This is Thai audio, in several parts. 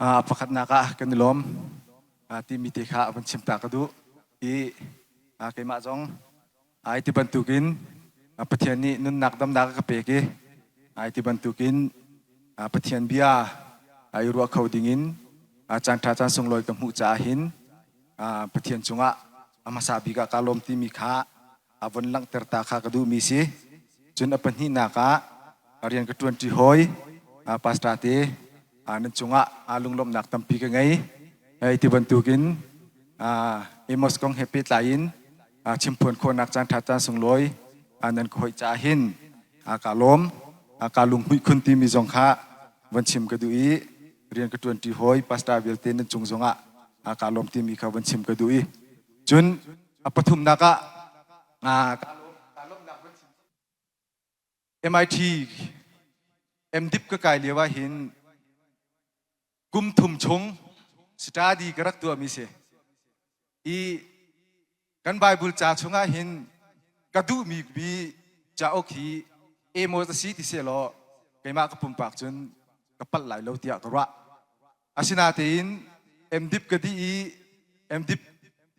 pakat naka kanilom ti mitika apan cimta kadu i kay majong ay ti bantukin patian ni nun nakdam naka kapeke ay ti bantukin patian bia ay ruwa kaudingin chan chan sungloy kamu cahin patian cunga amasabi ka kalom ti mika avon lang tertaka kadu misi jun apan hi naka arian ketuan tihoy pastate nan cunga alunglom nak tampi ka ngay ay ti bantukin imos kong happy lain cimpun ko nak chan chan sungloy nan ko cahin kalom kalung hui kunti mi zongkha wan chim kadui rian ketuan tihoy pasta bilte nan cungzonga kalom ti mi ka wan chim kadui jun pathum naka kalom nak wan chim MIT MDip ka kai lewa hin kum thum chung study karak tu amise i kan bible cha chunga hin kadu mi bi cha okhi emo ta si ti se lo kaima ka pumpak chun kapal lai lo tia torwa asina tein MDip kadi i MDip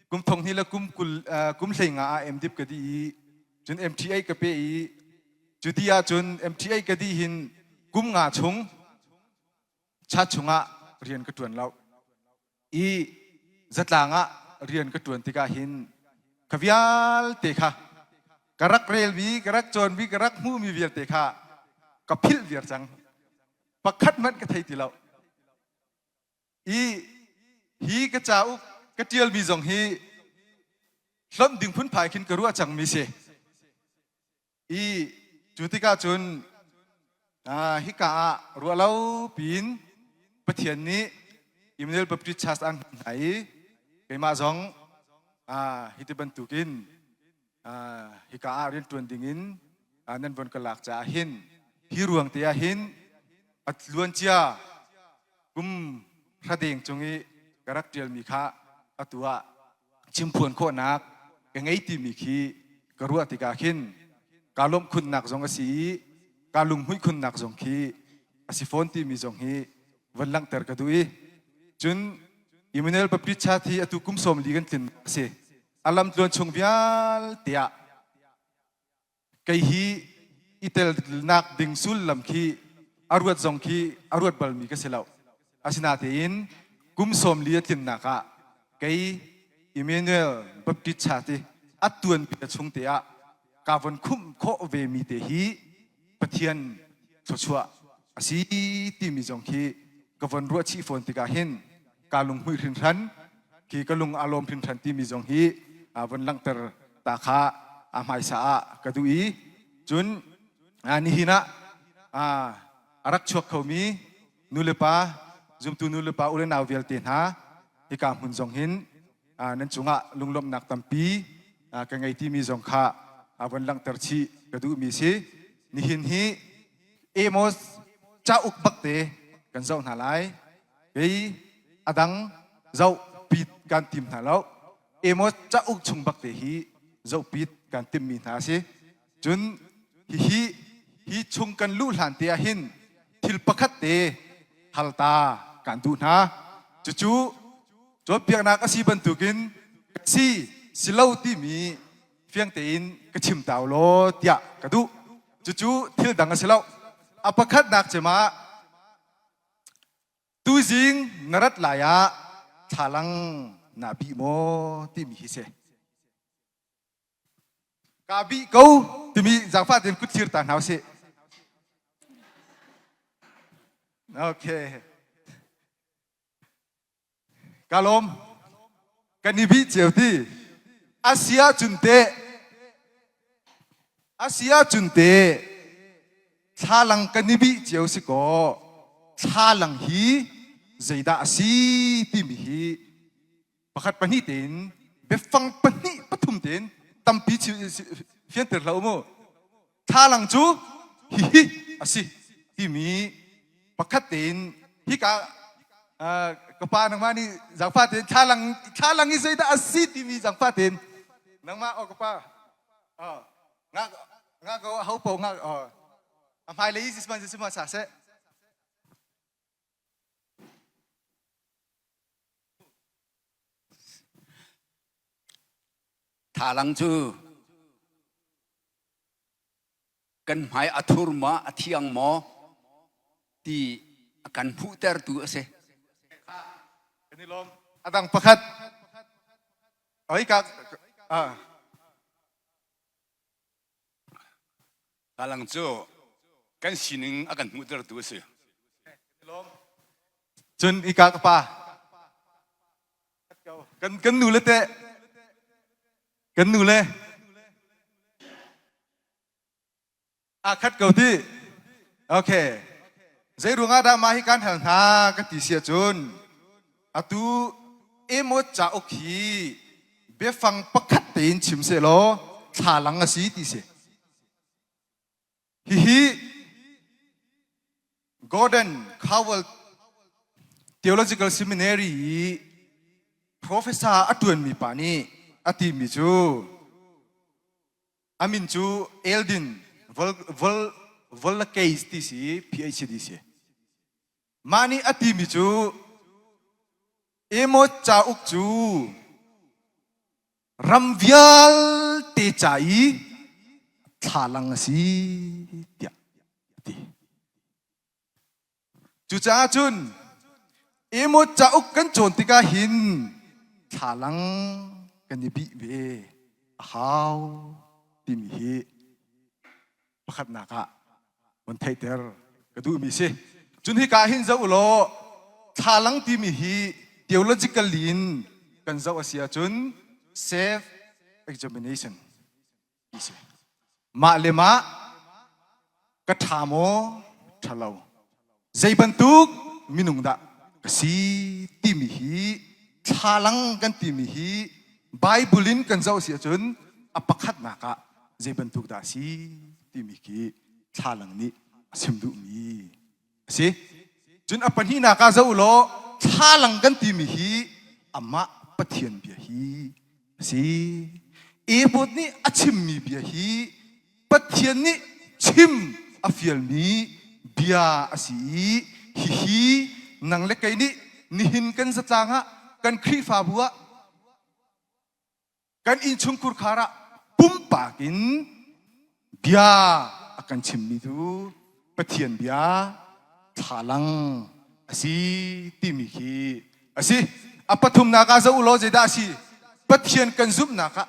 kum thong ni la kum lenga MDip kadi i chun MTA ka pe i judia chun MTA kadi hin kum nga chung cha chunga rian ketuan lau i zatlanga rian ketuan tika hin kavial tekha karak rel bi karak chon bi karak mu mi vial tekha kapil viar chang pakhat mat ka thai ti lau i hi ka chau ka tial mi jong hi hlom ding phun phai khin karua chang mi se i jutika chun hi ka rualau pin pathian ni Emmanuel Baptist Church an ai kaima jong hiti bantukin hi ka rian tuan dingin nan bon kalak cha hin hi ruang tia hin at luan chia kum radeng chungi karak tial mi kha atua chimpuan ko nak engai ti mi khi karua tika khin kalom khun nak jong asi kalung hui khun nak jong khi asifon ti mi jong hi vanlang ter kadui chun Emmanuel Baptist Church hi atu kum som ligan tin se alam tlon chung vial tia kai hi itel nak ding sul lam khi arwat jong khi arwat bal mi ka selau asina tein kum som lia tin naka kai Emmanuel Baptist Church atuan pi chung tia ka von khum kho ve mi te hi pathian chua asi ti mi jong khi ka von ro chi phone tika hin kalung hui rin ran ki kalung alom rin ran ti mi jong hi von lang ter ta kha amai sa kadui chun ni hina arak chok khomi nulepa zum tu nulepa ulen aw vel ten ha hi ka hun jong hin nan chunga lunglom nak tampi ka ngai ti mi jong kha von lang ter chi kadu mi si ni hin hi emos cha uk bakte kan zau na lai ei adang zau pit kan tim na lau emos cha uk chung bakte hi zau pit kan tim mi na si chun hi chung kan lu hlan te hin thil pakhat te halta kan du na chu cho piak nak asi bantukin si silau ti mi fiang tein ka chim taw lo tia kadu chu thil dang silau apakhat nak chema tu jing narat laya thalang nabi mo ti mi hi se ka bi ko ti mi jangfa den kut thir ta naw se okay kalom kanibi cheuti asia chunte thalang kanibi cheu si ko thalang hi zaida asi ti mi hi pakhat pani ten befang pani pathum ten tampi chi fian ter lau mo thalang chu hi asi ti mi pakhat ten hi ka kapa nang mani jangfa ten thalang hi zaida asi ti mi jangfa ten nang ma o kapa nga go hau po nga am hai le is man sa se thalang chu kan mai athur ma athiang mo ti akan puter tu ase kan ni lom adang pakat oi ka thalang chu kan sining akan puter tu ase chun ika ka pa kan nu le te kan nu le khát cầu ti ok dây ruộng đã mai kan hàng ha cái tỷ xia chun tu emot cha ok hi be phang pakhat tin chim se lo tha lang a si ti se hi Gordon Cowell Theological Seminary Professor atuan mi pani ati mi chu amin chu Eldin vol case ti si PhD si mani ati mi chu emo cha uk chu ramvial te chai thalang si tia ti chu cha chun emo cha uk kan chon ti ka hin thalang kan ni bi ve how ti mi hi pakhat naka mon theiter kadu mi se chun hi ka hin zo lo thalang ti mi hi theological lin kan zo asia chun self examination ise ma lema ka thamo thalo zaibantuk minungda kasi ti mi hi thalang kan ti mi hi bible kan zo asia chun apakhat naka zaibantuk da si timiki thalang ni simdu mi si chun apan hi na ka zo lo thalang kan timi hi ama pathian bia hi si e bot ni achim mi bia hi pathian ni chim afial mi bia asi hi nang le kai ni nihin kan zatanga kan khri fa bua kan in chung kur khara pumpakin bia akan chimni tu pathian bia thalang asi timi hi asi apathum na ka zo lo jeda asi pathian kan zup na ka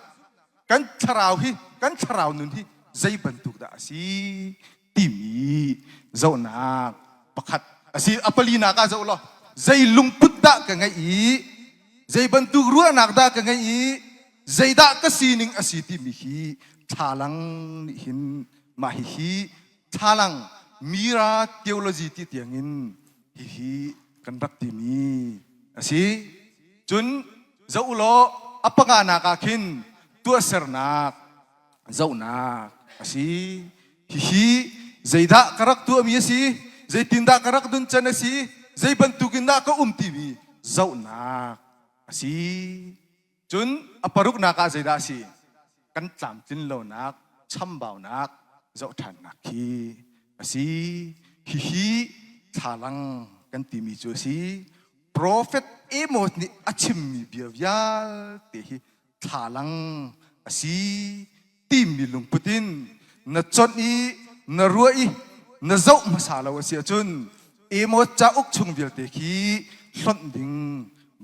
kan tharau nun hi zai bantuk da asi timi zo na pakhat asi apali na ka zo lo zai lungput da ka ngai i zai bantuk ruwa nak da ka ngai i zai da ka sining asi timi hi thalang hin mahi thalang mira theology ti tiangin hi kan rak ti mi asi chun zo lo apanga na ka khin tu sernak zo na asi hi zaida karak tu mi asi zaitinda karak dun chan asi zai bantukin na ka ti mi zo na asi chun aparuk na ka zaida asi kan cham tin lo nak cham bau nak zo than nak hi asi hi thalang kan ti mi chu si prophet emos ni achim mi biavyal te hi thalang asi ti mi lung putin na chon i na ruwa i na zo masala wa sia chun emos cha uk chung bil te khi hlon ding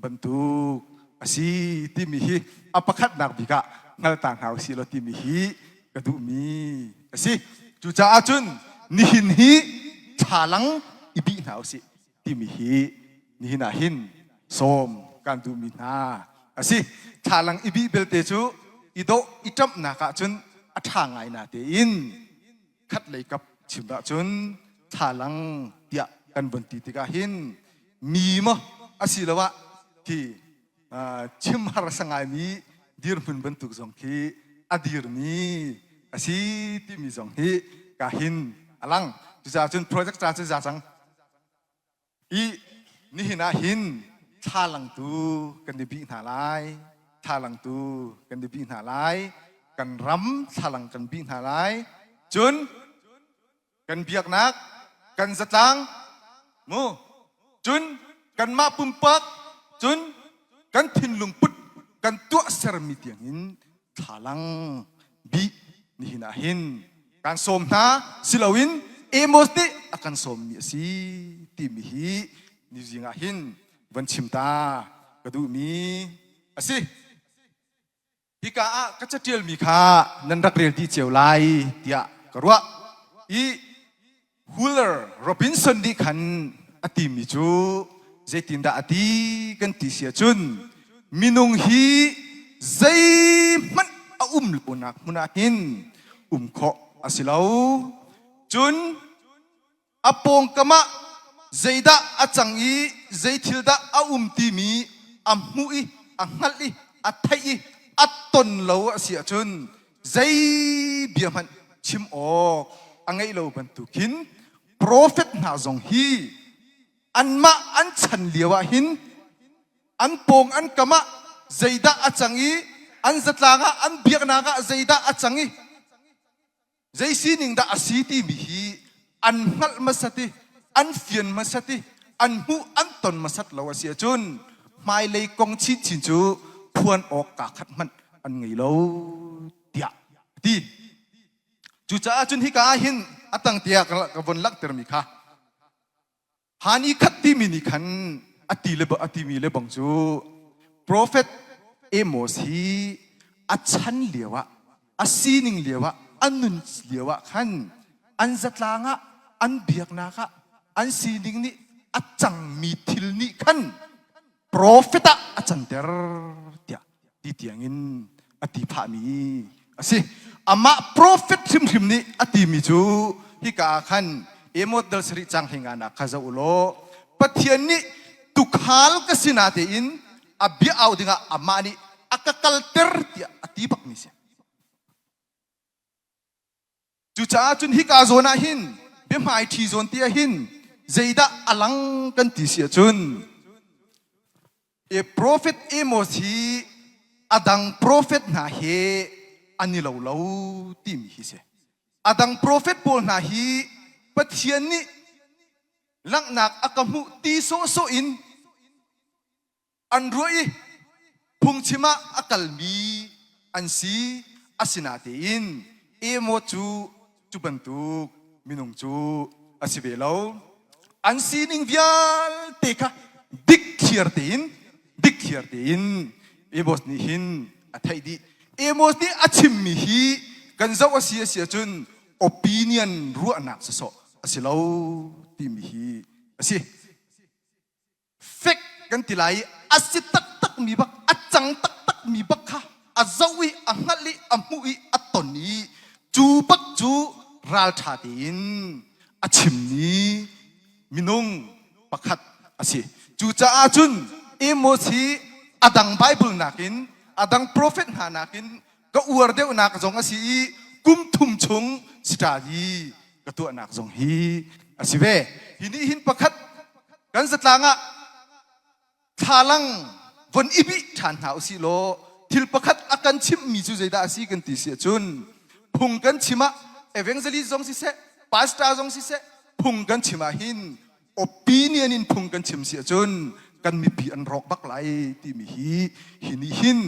bantuk asi ti mi hi apakhat nak bika ngal tang hau si lo ti mi hi kadu mi asi chu cha achun nihin hi thalang ibi nau si ti mi hi nihin ahin som kan du mi na asi thalang ibi belte chu ido itam na ka chun athangai na te in khat lei kap chimda chun thalang tia kan bunti ti ka hin mi mo asi lawa ki chim har sangai mi dir mun bentuk zong ki adir mi asi ti mi zong hi ka hin alang ja chun project cha chu ja chang i ni hina hin thalang tu kan di bi na lai thalang tu kan di bi na lai kan ram thalang kan bi na lai chun kan biak nak kan zatlang mu chun kan ma pumpak chun kan thin lung put kan tua ser mi tiang in thalang bi ni hinahin kan som na silawin emos ni akan som ni si timihi ni zingahin ban chimta kadu mi asi hika a kachatil mi kha nan rak rel ti cheu lai tia karwa i Huller Robinson di kan ati mi chu zaitinda ati kan ti sia chun minung hi zai man a lunak munahin kho asilau chun apong kama zaida achangi zaithilda a ti mi amhui angali athai aton lo asia chun zai biaman chim o angai lo bantukin prophet na zong hi anma an chan liwa hin an pong an kama zaida achangi an zatlanga an biaknaga zaida achangi zai sining da asiti bihi an ngal masati an fian masati an hu an ton masat lawa sia chun mai lei kong chi chin chu phuan ok ka khat man an ngei lo tia ti chu cha chun hi ka hin atang tia ka von lak ter mi kha hani khat ti mi ni khan ati mi le bang chu prophet Amos hi achan lewa asining lewa anun lewa khan an zatlanga an biakna ka an sining ni achang mi thil ni khan propheta achan ter tia ti tiangin ati pha mi asi ama prophet thim ni ati mi chu hi ka khan Amos dal sri chang hingana khaza ulo pathian ni tukhal ka sinate in abia audinga amani akakal ter tia ati pak ni se chu cha chun hi ka zona hin be mai thi zon tia hin zeida alang kan ti sia chun e prophet Amos hi adang prophet na he ani lo lo tim hi se adang prophet pol na hi pathian ni lang nak akamu ti so in an roi phungchima akalmi ansi asinate in emo chu bantuk minung chu asibelo ansi ning vial teka dik thiar te in emos ni hin athai di emos ni achim mi hi kanzaw asia sia chun opinion ru anak so asilo ti mi hi asi fek kan tilai asit tak mi bak achang tak mi bak kha azawi angali amui atoni chu bak chu ral tha tin achim ni minung pakhat asi chu cha achun emosi adang bible nakin adang prophet na nakin ka uar deu nak jong asi kum thum chung study ka tu anak jong hi asiwe hini hin pakhat kan zatlanga thalang von ibi than hau si lo thil pakhat akan chim mi chu zeida asi kan ti sia chun phung kan chima evangelist jong si se pastor jong si se phung kan chima hin opinion in phung kan chim sia chun kan mi pi an rok bak lai ti mi hi hini hin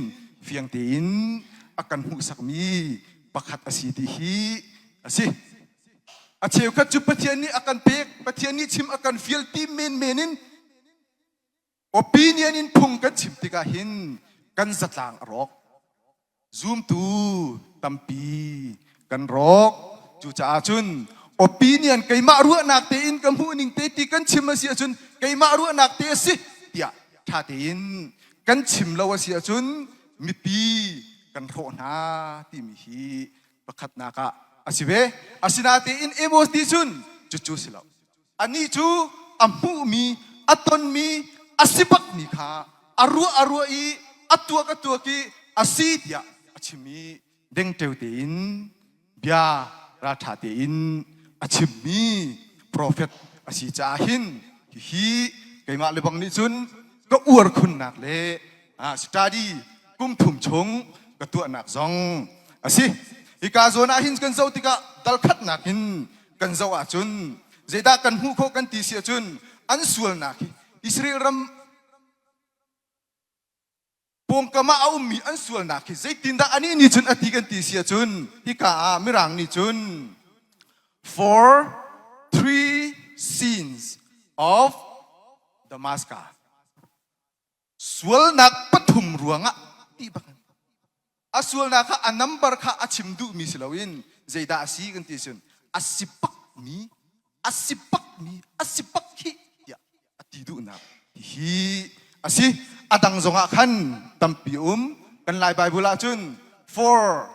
fiang te in akan hu sak mi pakhat asi ti hi asi acheu khat chu pathian ni akan pek pathian ni chim akan feel ti menin opinion in phung kan chim tika hin kan zatlang rok zoom tu tampi kan rok chu cha chun opinion kai ma ru nak te in kam hu ning te ti kan chim asia chun kai ma ru nak te si tia tha te in kan chim lo asia chun mi pi kan ro na ti mi hi pakhat na ka asiwe asinate in Amos ti chun chu silo ani chu amu mi aton mi asibak ni kha aru i atua ki asitia achimi deng teute in bia ratha te in achimi prophet asi cha hin hi keima lebang ni chun ka uar khun nak le study kum thum chung ka tu anak zong asi ika zona hin kan zau tika dal khat nak hin kan zau a chun zeda kan hu kho kan ti sia chun an sual nak Israel ram pong kama au mi an sual na ki zai tinda ani ni chun ati kan ti sia chun hi ka mirang ni chun for 3 sins of Damascus sual nak pathum ruanga ti bakan asul na ka anambar ka achimdu mi silawin zaida asi kan ti chun asipak mi hi ya atidu na hi asi adang zonga kan tampi kan lai Bible chun for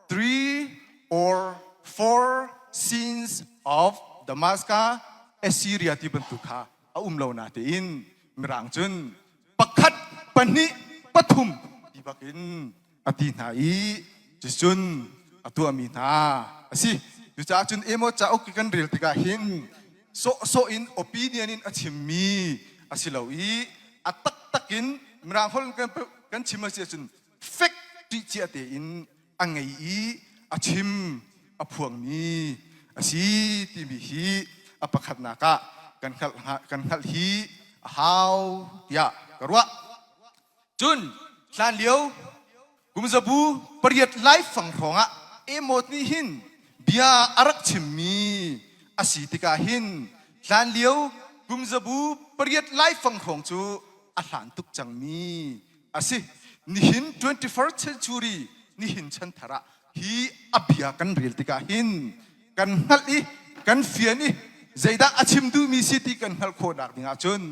3 or 4 sins of Damascus Assyria ti bentuka law natin mirang chun pakat pani pathum di bakin ati nai chun atu amina asi ju cha chun emo cha ok kan real tika hin so in opinion in achimi asilawi atak takin mirang hol kan chimasi chun fake ti chi ate in angai achim aphuang ni asi ti bi hi apakhat naka kan khal hi how ya karwa chun tlan liu kumzabu pariat life phang thonga emot ni hin bia arak chimmi asitika hin tlan liu kumzabu pariat life phang thong chu athan tuk changmi asi ni hin 21st century ni hin chan thara hi abia kan real tika hin kan hali kan fiani zaida achimdu mi city kan hal kho dak dinga chun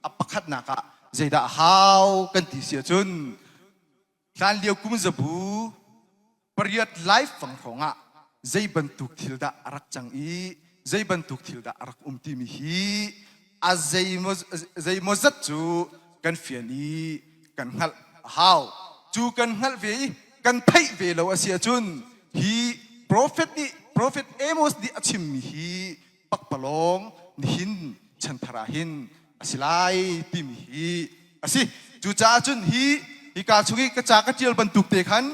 apakhat naka zaida how kan ti sia chun tlan liu kumzabu pariat life phang thonga zai bantuk thilda arak changi zai bantuk thilda arak umti mi hi zai mozat chu kan fiani kan hal how chu kan hal ve kan thai ve lo asia chun hi prophet Amos di achim mi hi pakpalong ni hin chanthara hin asilai ti mi hi asi chu cha chun hi ka chungi ka cha ka chial bantuk te khan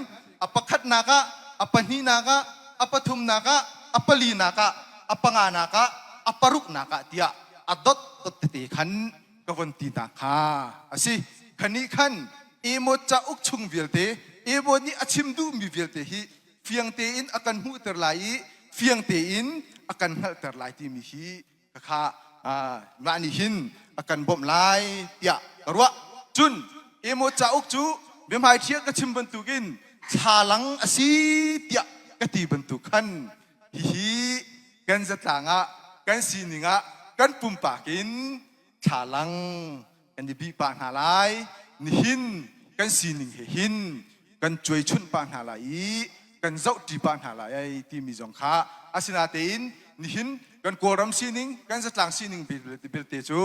apakhat naka apani naka apathum naka apali naka apanga naka aparuk naka tia adot te khan kawanti naka asi khani khan emo cha uk chung vilte emo ni achimdu mi vilte hi fiang te in akan hu terlai fiang te in akan hal terlai ti mi hi kha mani hin akan bom lai tia arwa chun emo cha uk chu bemhai thia ka chim bantukin chalang asi tia kati bantukan hi kan zatanga kan sininga kan pumpakin chalang kan di bi pa halai ni hin kan sining he hin kan choi chun pa halai kan zau ti pa halai ti mi jong kha asinatin ni hin kan koram sining kan zatlang sining bil te chu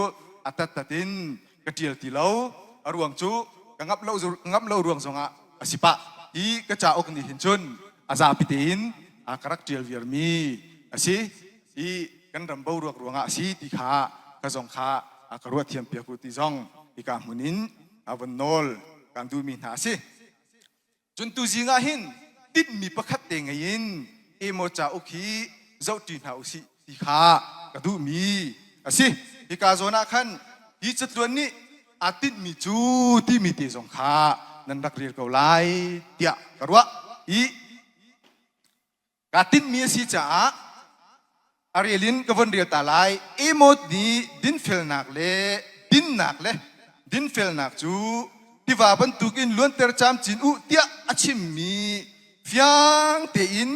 atatatin katiel ti lo arwang chu ngap lo ruang zonga asipa i kacha ok ni hin chun aza pitin akarak tiel virmi asi i kan rambo ruak ruanga asi ti kha ka zong kha akarua thiam pia ku ti zong i ka munin avan nol kan du mi na si chun tu zinga hin tit mi pakhat te ngain emo cha okhi zau ti na usi ti kha ka du mi asi i ka zona khan i chatluan ni atit mi chu ti mi te zong kha nan rak rir ko lai tia karwa i katin mi si cha arielin kavan ria talai emot ni din fel nak le din fel nak chu tiwa ban tukin luan ter cham chin u tia achim mi fiang te in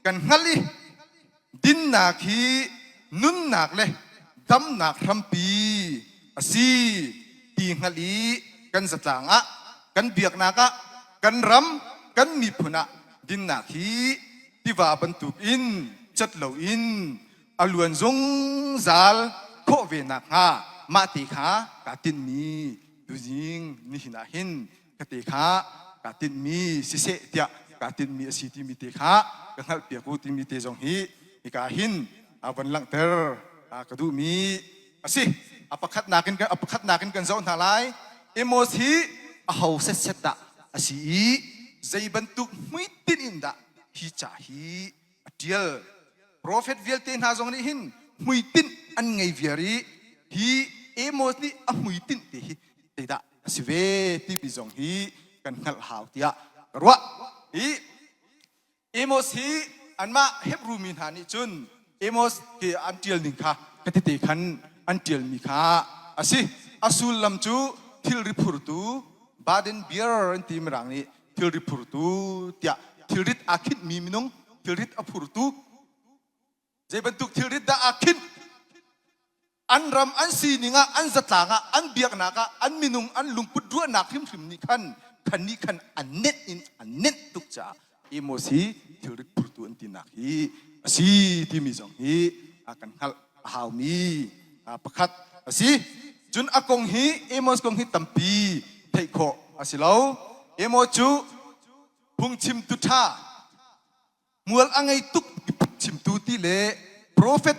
kan ngali din nak hi nun nak le dam nak rampi asi ti ngali kan zatlanga kan biak naka kan ram kan mi phuna din nak hi tiwa ban tukin chatlo in aluan zong zal kho ve nak ha ma ti kha katin mi dujing ni hinahin kate kha katin mi sise tia katin mi asiti mi te kha kangal pia ku ti mi te jong hi ikahin aban lang ter kadu mi asi apakhat nakin kan zau nalai emos hi ahaw set da asi zai bantuk muitin inda hi cha hi atiel prophet vialten ha zong ni hin muitin an ngai viari hi emos ni a muitin te hi te da sive ti bi zong hi กันหัลหาวเตียกรัวอีเอโมสฮีอันมาเฮบรูมินหานิจุนเอโมสกีอันเดียลนิงค่ะกติติขันอันเดียลมีค่ะอาศิอาสุลลำจูทิลริพูรตูบาเดนเบียร์อันทีมรังนี้ทิลริพูรตูเตียทิลริดอาคิดมีมินงทิลริดอพูรตูเจ็บตุกทิลริดดาอาคิดอันรำอันซีนิงะอันจัตลางะอันเบียกนักะอันมินุงอันลุงปุดดัวนักหิมหิมนี่ขันนี้ขันอันเน็ตอินอันเน็ตตุกจ้าเอโมซีทิลริดพูรตูอันตีนักฮีอาศิที่มีจงฮีอากันฮัลฮาวมีประคัดอาศิจุนอากงฮีเอโมสกงฮีตัมปีเทโคอาศิลาวเอโมจูพุงชิมตุท่ามัวอังไงตุกชิมตุตีเล่โปรเฟต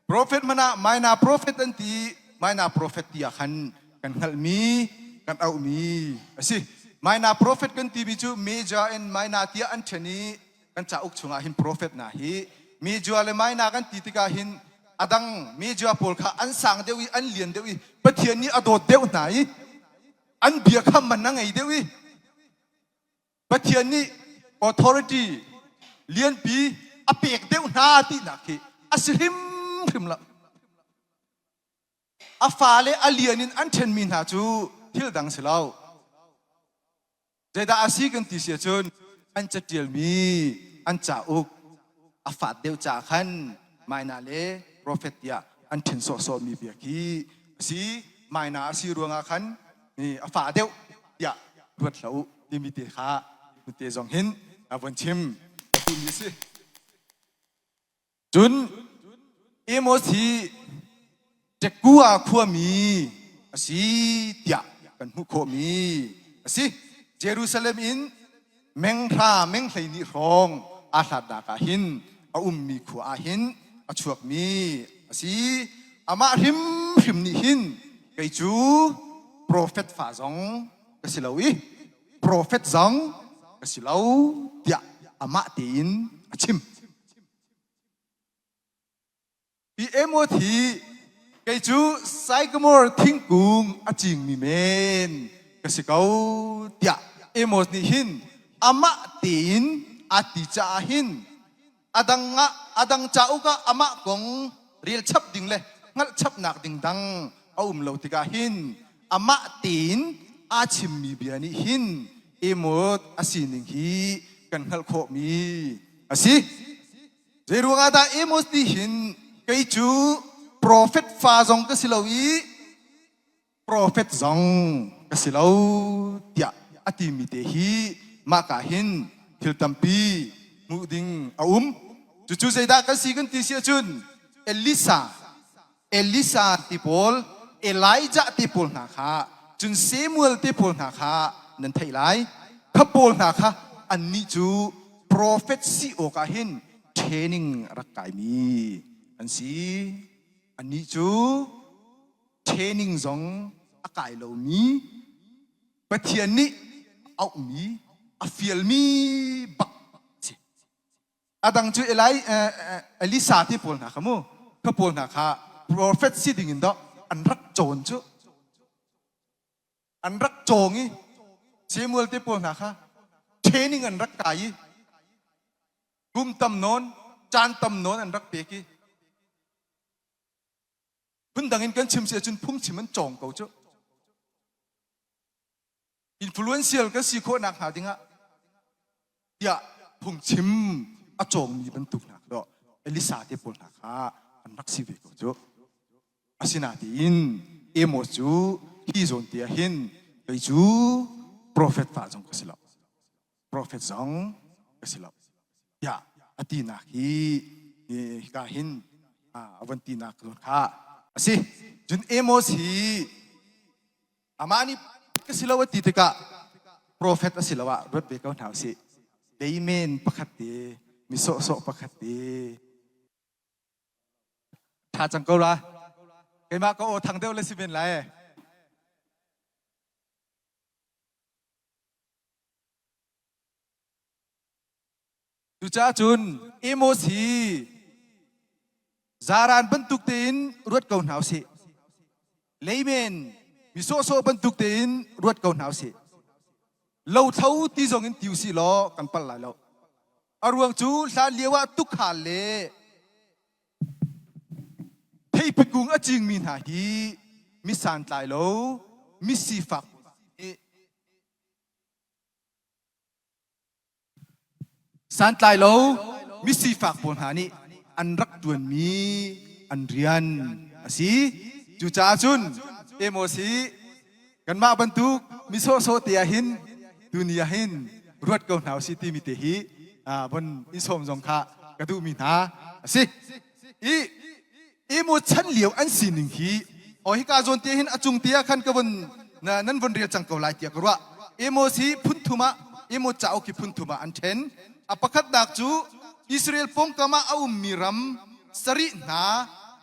mana maina prophet anti maina prophet dia kan halmi kan au mi asi maina prophet kan ti biju meja en maina tia anthani kan cha uk chunga hin prophet na hi meja le maina kan ti tika hin adang meja pol kha an sang dewi an lian dewi pathian ni adot deu nai an bia kham man na ngai dewi pathian ni authority lian pi apek deu na ti na ki aslim la afale alianin an then min ha chu thil dang selau jeda asi kan ti sia chun an chatil mi an cha uk afat deu cha khan maina le prophet ya an then so mi bia ki si maina asi ruanga khan ni afa deu ya ruat lau ti mi te kha mi te jong hin avon chim tu mi si chunเอโมสีจะกัวขัวมีสิเตียกันหุโคมีสิเยรูซาเล็มอินเมงทราเมงไหลนิรองอาสัดดากาหินอามีขัวอาหินอาชวกมีสิอามาหิมนิหินไกจูโปรเฟตฟาซองก็สิลาวิโปรเฟตซองก็สิลาวเตียอามาตีนอาชิมอีเอโมทีไกจูไซกมอร์ทิ้งกุงอาจิงมีเมนก็สิเขาเตียเอโมนี่หินอามาตีนอาติจาหินอาดังจ้าอุกะอามากงเรียลชับดิ่งเลยงัดชับหนักดิ่งดังเอาเราติกาหินอามาตีนอาชิมมีเบียนี่หินเอโมดอาศินิงฮีกันฮัลโคมีอาศิเจรุงอาดาเอโมสนี่หินไกจูโปรเฟตฟาซองก็สิลาวีโปรเฟตซองก็สิลาวเตียอติมิเตฮีมากาหินทิลตัมปีมุดิงอาจู่ๆใจดาก็สิกันติเสียจุนเอลิซาติปอลเอไลจาติปอลนาคาจุนเซมูเอลติปอลนาคานั่นไทยไลขปอลนาคาอันนี้จูโปรเฟตซีโอกาหินเทรนนิ่งรักกายมีอันสีอันนี้จูเทรนนิ่งซองอากาศเรามีปะเทียนนี้เอามีอาฟิลมีบักอาดังจูเอลิซาที่พูดนะขโมก็พูดนะค่ะโปรเฟตซีดิ่งดอกอันรักโจรจูอันรักโจงี้เซมูเอลที่พูดนะค่ะเทรนนิ่งอันรักกายกุมตำนนจานตำนนอันรักเปียกี้พุ่งดังอินกันชิมเสียจนพุ่งชิมมันจองเขาจ้ะอินฟลูเอนเซียลก็สีโคนักหาดิงะอย่าพุ่งชิมอาจงมีบรรทุกหนักดอกเอลิซาที่ปุ่นหนักฮะอันรักสิเวกจ้ะอาศินาตีอินเอโมจูฮีโซนเตียหินไปจูโปรเฟตฟาจงก็สิลาโปรเฟตจงก็สิลาอย่าอตีนักฮีกาหินอวันตีนักลุนค่ะสิจุนเอโมสีอามานี่ก็สิลาวติดกะโปรเฟตสิลาวะรถเบกเอาหนาวสิเดย์เมนปะคัตตีมิโซโซปะคัตตีถ้าจังก็ละเกมาก็โอทางเดียวเลยสิเป็นไรดูจ้าจุนเอโมสีจารันบรรทุกตีนรถเก่าหนาวสิเลเมนมิโซโซบรรทุกตีนรถเก่าหนาวสิ เราเท่าที่ส่งอินทิวสิล้อกันปัลไหลเราอารวงจูลาเลียวตุกขาเลเทพกุงอจิงมีนาฮีมิสันไตโลมิสีฟักสันไตโลมิสีฟักปนหานี่อันรักดวนมีอันเรียนสิจูจ่าจุนเอโมสีกันมาบรรทุกมิโซโซเตียหินดุนียหินรวดเกาหนาวสิติมิเตฮีบนอินสมจงคะกระดูมีนาสิอีโมชันเหลียวอันสิหนึ่งฮีโอฮิกาจนเตียหินอจุงเตียขันกบนนั้นวันเรียจังเกาลายเตียกรัวเอโมสีพุนทุมาเอโมจ่าโอกิพุนทุมาอันเทนอปคัดดักจูอิสราเอลปงกามาเอามีรัมสรินา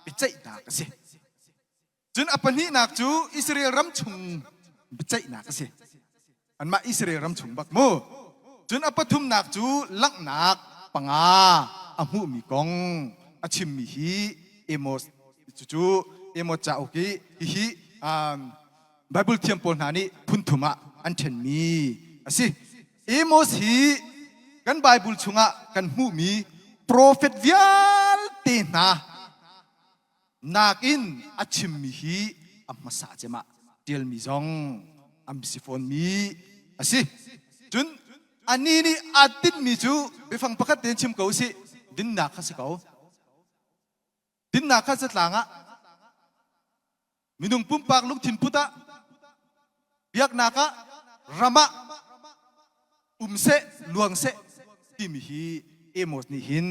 ปิจัยนากสิจนอปนินักจูอิสราเอลรัมชุงปิจัยนากสิอันมาอิสราเอลรัมชุงบักโมจนอปทุมนักจูลักนักปังอาอหูมีกองอชิมมีฮีเอโมจูเอโมจ่าโอกิฮีไบเบิลเทียมปนหานี่พุนทุมะอันเชนมีสิเอโมสีกันไบเบิลชุงะกันหูมีโปรเฟตวิอัลเตนานักอินอชิมมีฮีอัมมาสาเจมาเดียลมีซองอัมซิฟอนมีสิจนอันนี้นี่อาทิตย์มีจูไปฟังประกาศเดินชิมเขาสิดินนักข้าศึกเขาดินนักข้าศึกหลังอ่ะมีนุ่งปุ่มปากลุกถิ่นพุทธะเบียกนักอ่ะรำะเสลวงเสที่มีฮีเอโมสนี่หิน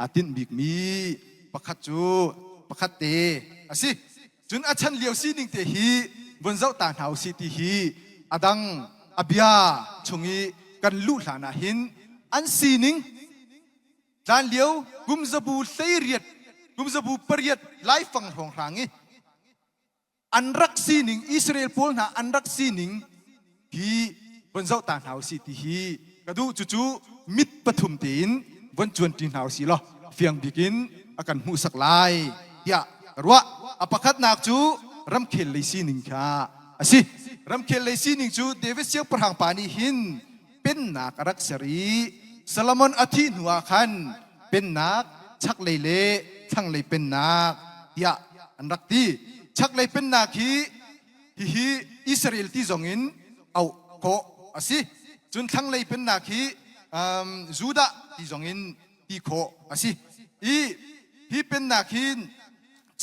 อาทิตย์บิกมีประคัดจูประคัดเตอะสิจนอาชันเลียวซีนิงเตฮีบนเจ้าตาหาวสิที่ฮีอดังอเบียชงอีกันลุหลานาหินอันซีนิงจานเลียวกุมจะบูเสียดกุมจะบูเปรียดไล่ฟังของหางอันรักซีนิงอิสราเอลพูลนาอันรักซีนิงฮีบนเจ้าตาหาวสิที่ฮีกระดูจู่มิดปฐุมตีนบนจวนตีนหาวสิล้อเฟียงบิกินอาการหูสักลายยะรัวอปคัดนักจูรำเขลเลยซีนิงค่ะสิรำเขลเลยซีนิงจูเดวิสเซียประหังปานีหินเป็นนักรักษรีซาลมอนอาทิหัวขันเป็นนักชักเลยเล่ทั้งเลยเป็นนักยะอันรักดีชักเลยเป็นนักฮีอิสราเอลที่จงอินเอาโคสิจนทั้งเลยเป็นนักจูดาที่จงอินที่โคสิฮีเป็นนักหิน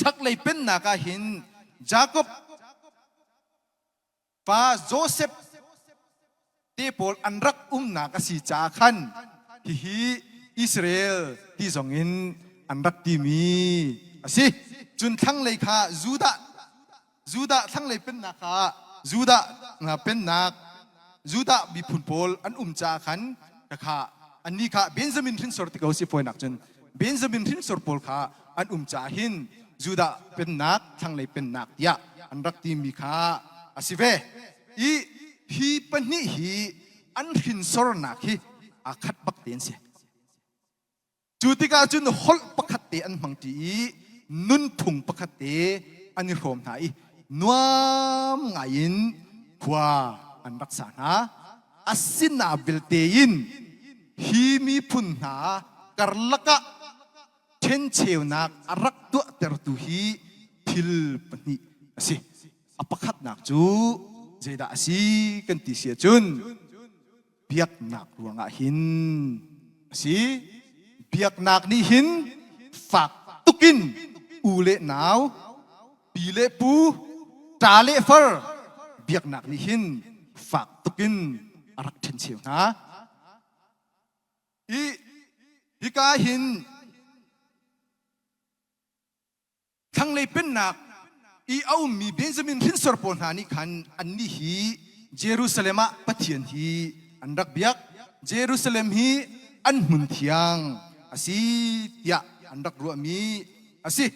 ชักเลยเป็นนักหินจาคอบฟ้าโจเซฟเตปอลอันรักนักสิจาขันฮีอิสราเอลที่จงอินอันรักที่มีสิจนทั้งเลยค่ะจูดาทั้งเลยเป็นนักจูดาเป็นนักจูดาบิพุนปอลอันจาขันค่ะอันนี้ค่ะเบนจามินทินสอร์ติกาสิฟอยนักจนเบนจามินทินสอร์ปอลค่ะอันจาหินจูดาเป็นนักทั้งเลยเป็นนักยะอันรักที่มีค่ะอาศิเวฮีปนิฮีอันหินสอร์นักฮีอาคัดปักเตียนเสียจูติกาจุนฮอลปักขัดเตียนมังตีนุนพุงปักขัดเตียอันนี้รวมไหนนัวงายินขวาอันรักษานะอาศินาเบลเตียนฮีมีพุนหากรลกะเชนเชวนักรักตัวเตอร์ตุฮีทิลปนิสิอปคัดนักจูเจดาสิกันติเสียจุนเบียกนักรวงอาหินสิเบียกนักนี่หินฝากตุกินอูเลหนาวปีเลปูตาเลเฟอร์เบียกนักนี่หินฝากตุกินรักเชนเชวนะฮิกาหินทั้งเลยเป็นนักเอามีเบนจามินหินสอร์ปอนหานิคันอันนี้ฮีเยรูซาเล็มปะเทียนฮีอันรักเบียกเยรูซาเล็มฮีอันมุนเทียงอาศิยะอันรักรัวมีอาศิ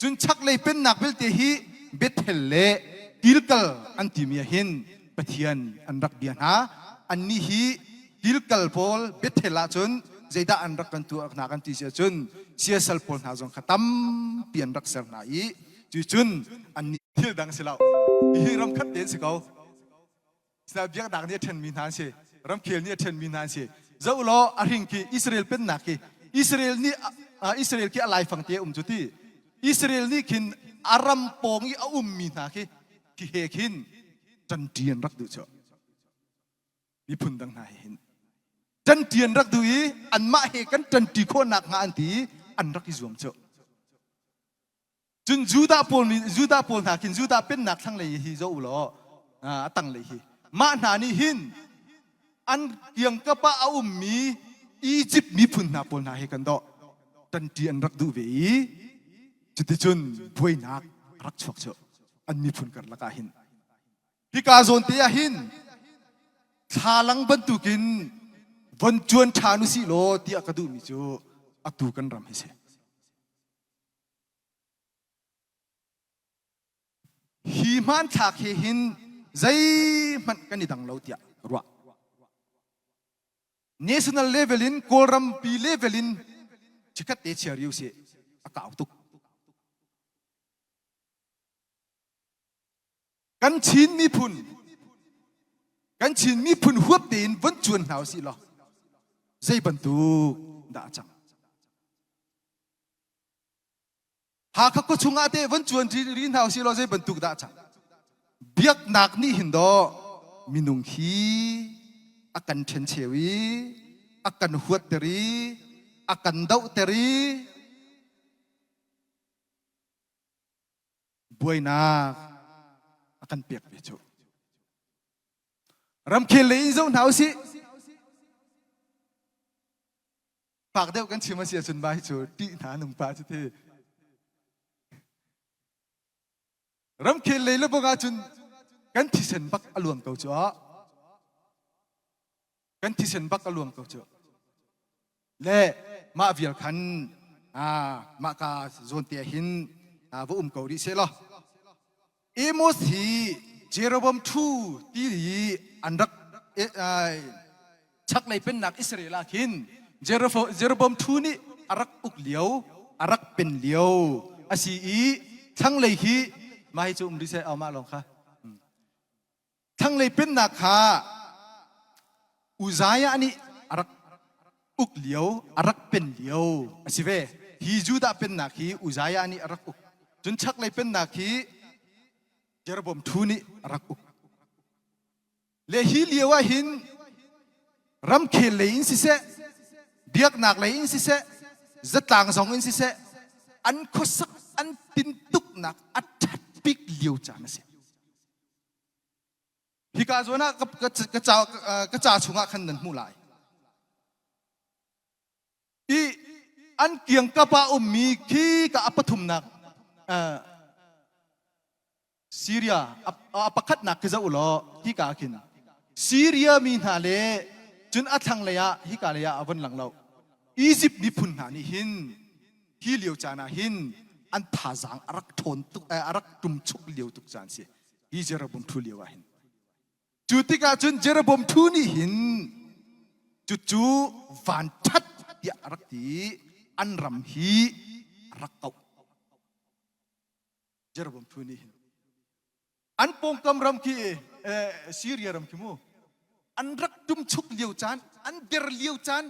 จุนชักเลยเป็นนักเบลเตฮีเบธเฮลเลกิลกัลอันติมีหินปะเทียนอันรักเบียนะอันนี้ฮีกิลกัลพอลเบธเฮลาจุนใจด่าอันรักกันตัวนักกันที่เสียจุนเสียสัลพอลหาจงขตัมเปลี่ยนรักเสรนาอีจุนอันนี้ที่ดังเสียแล้วอีรำคัดเด่นสิเขาสนาเบียกดังเนี่ยเทนมีนานเสีย รำเคียนี่เทนมีนาเสียเจ้าล้ออาริงกีอิสราเอลเป็นนักกีอิสราเอลนี่อิสราเอลกีอะไรฟังเตียจุดที่อิสราเอลนี่คินอารัมปองอีมีนากีเฮคินจันเทียนรักดูเจ้ามีพุ่นดังไหนเห็นจันเทียนรักดูอีอันมาเฮกันจันทีโคนักงานทีอันรักอีจวมเจ้าจนจูดาโพลนาคินจูดาเป็นนักทั้งเลยฮิเจ้าล้อตั้งเลยฮิมาหนานี่หินอันยังกะปะมีอียิปต์มีพุ่นนาโพลนาเฮกันดอจันทีอันรักดูเวีจุดที่จุนบวยนักรักชกเจ้าอันมีพุ่นกันละกาหินฮิกาโซนเตียหินชาลังบรรทุกินวันจวนชานุสิโลที่อากาดูมิจูอัตุกันรำให้เสฮีมันฉากเหินใจมันกันนี่ดังเล่าเตียรัว national levelin โกรัมปี levelin ชิคัดเตเชียริวเสอากาศตุกกันชินมีพุ่นหัวเตีนวันจวนหาวสิล่ะใจบรรทุกด่าจังหากเขาก็ชุงอาเตวันจวนที่รินหาวสิล่ะใจบรรทุกด่าจังเบียกหนักนี่หินดอมินุงฮีอากันเชนเชวีอากันหัวเตรีอากันดาวเตรีบวยนาอากันเปียกเปียจูรำเคียนเลยอินโซนหาวสิปากเดียวกันชิมาเสียจนใบจูตีหนาหนุ่มปาจุเทรำเคียนเลยแล้วบอกว่าจุนกันที่เส้นบักอลวงเก่าจ้ากันที่เส้นบักอลวงเก่าจ้าเล่มาวิลขันมากาโซนเตียหินว่าเกาดิเสละเอโมสีเจโรบอมทูที่อันรักชักเลยเป็นนักอิสราเอลคินเจโรบอมทูนี่อารักอุกเหลียวอารักเป็นเหลียวอาศีทั้งเลยฮีมาให้จุ่มดิเซเอามาลองค่ะทั้งเลยเป็นนักฮาอุซายะนี่อารักอุกเหลียวอารักเป็นเหลียวอาศีเวฮีจูดาเป็นนักฮีอุซายะนี่อารักอุกจนชักเลยเป็นนักฮีเจโรบอมทูนี่อารักอุกเลฮีเลียวหินรำเคียนเลยอินสิเซเบียกนักเลยอินสิเซจะต่างสองอินสิเซอันโคสักอันตินตุกนักอัดชัดปิกเลียวจานสิฮิกาโซน่ากระจาชุงะขันนันมูลายอีอันเกียงกะปะมีขี้กะอัปทุมนักซีเรียอัปคัดนักคือจะอุลอฮิกาคินซีเรียมีนาเลจนอัดทังเลยะฮิกาเลยะอวันหลังเราอียิปต์มีพุ่นหานี่หินที่เลียวจานาหินอันท่าจางอารักทนตุกอารักตุ่มชุกเลียวตุกจานเสียฮิเจระบมทุเลียวหินจุดที่กาจนเจระบมทุนี่หินจุวันชัดเดียอารักตีอันรำฮีรักเอาเจระบมทุนี่หินอันปงกำรำคีซีเรียรำคีมูอันรักตุ่มชุกเลียวจานอันเดรเลียวจาน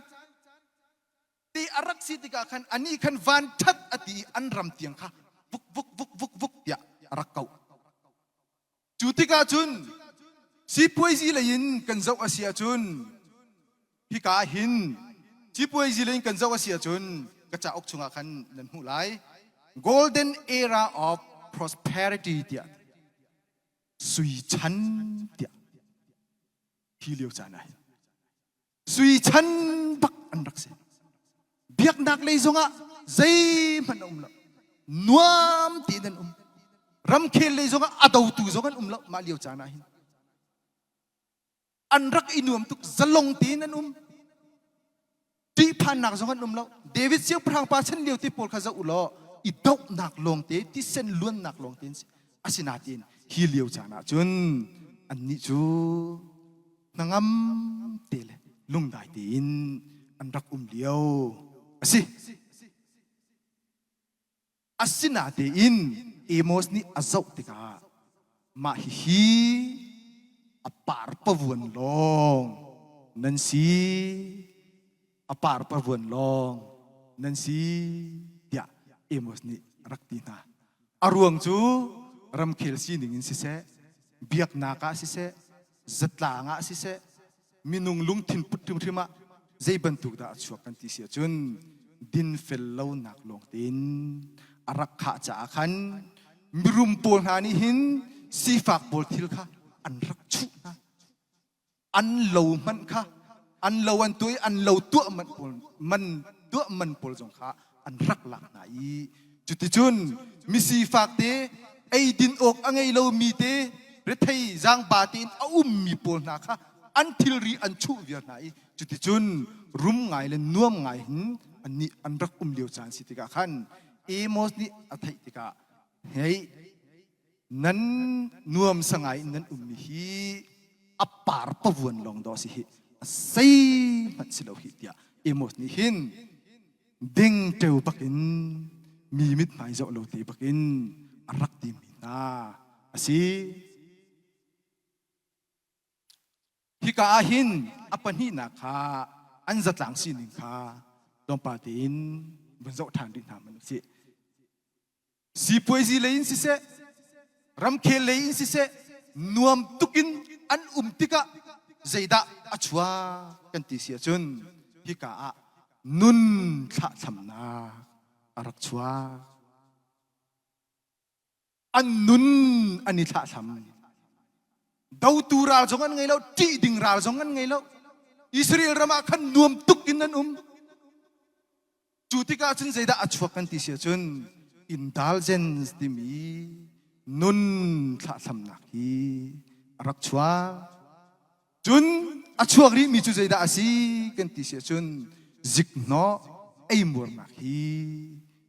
ที่อารักสิติกาขันอันนี้ขันวันชัดอดีอันรำเตียงค่ะวุกยาอารักเก่าจุดที่กาจุนสิป่วยจีเลยยินกันเจ้าอาเซียจุนฮิกาหินสิป่วยจีเลยยินกันเจ้าอาเซียจุนกระจาอกชงอาขันนั่นหูไล golden era of prosperity เดียสุยชันเดียที่เลี้ยวจานไหนสุยชันบักอันรักเสียเบียกนักเลยจงอ่ะใจมันละนวมตีนันรำเคียนเลยจงอ่ะอดาวตูจงกันละมาเลี้ยวจานไหนอันรักอินวมตุกจะลงตีนันที่ผ่านนักจงกันละเดวิดเสียพรังปาเช่นเดียวที่ปอลข้าจะอุลออีดอกนักลงตีที่เส้นล้วนนักลงตีอาศินาตีนฮิเลียวจานาจุนอันนี้จูนางมเตลลุงได้ตีนอันรักเลียวอาศินาตีนเอโมสนี่อาเจ้าติกามาฮิอปาร์ปวนลง นั่นสีอปาร์ปะวนลองนั่นสีเดียเอมสนี่รักตีนาอารวงจูรำเคลซีหนึ่งสิเสเบียกนากาสิเสจัดลางาสิเสมินุงลุงทินปุตตุมทิมาใจบรรทุกดาชัวกันที่เสียจนดินเฟลเลวนักลงดินอารักขาจากขันมิรุมโปลหานิหินสีฝากโปลทิลค่ะอันรักชุนะอันเหลวมันค่ะอันเหลวอันตัวอันเหลวตัวมันโปลมันตัวมันโปลจงค่ะอันรักหลักไหนจุดที่จุนมิสีฝากเตไอดินอกอังไงเหลวมีเตเรทัยจางบาตินอุ้มมีโปลนาค่ะอันทิลรีอันชุเวียนไหนจุดที่จุนรุมไงเลนน่วมไงหินอันนี้อันรักเลียวจานสิติกาขันเอโมสนี่อัฐิติกาเฮ้ยนั้นน่วมสังไงนั้นมีฮีอปาร์ปะวนลองดอสิฮีใส่มันสิเราฮิตยาเอโมสนี่หินดิ่งเจ้าปักินมีมิตรหมายเจ้าเราตีปักินรักตีมีนาสิฮิกาหินอปันหินาคาอันจัดหลังสินิงคาดองปาตินบนโซทางดินหามันสิสีป่วยสิเลยอินสิเสรำเคเลยอินสิเสนวมตุกินอันติกะใจดาอัจฉวากันติเสียจนฮิกานุนทะทำนาอารักชัวอันนุนอันนี้ทะทำดาวตูราจงอันไงแล้วจีดิงราจงอันไงแล้วอิสราเอลรามาขันนวมตุกินนั้นจุติกาจนใจดาอัจฉวกันติเสียจนindulgence di mi nun tha tham nak hi rak chua chun achuak ri mi chu zaida asi kan ti sia chun zik no ei mur nak hi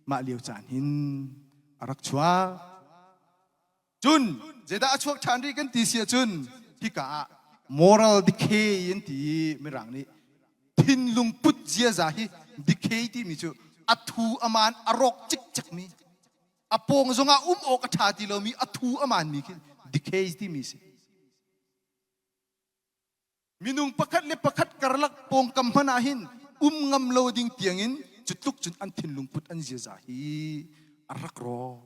ma liu chan hin rak chua chun zaida achuak chan ri kan ti sia chun hi ka moral decay yin ti mirang ni thin lung put zia za hi decay ti mi chu athu aman arok chik chak mi apong zonga ok athati lo mi athu aman mi ki decay ti mi se minung pakhat le pakhat karlak pong kampanahin ngam lo ding tiangin chutluk chun an thin lungput an zia za hi arak ro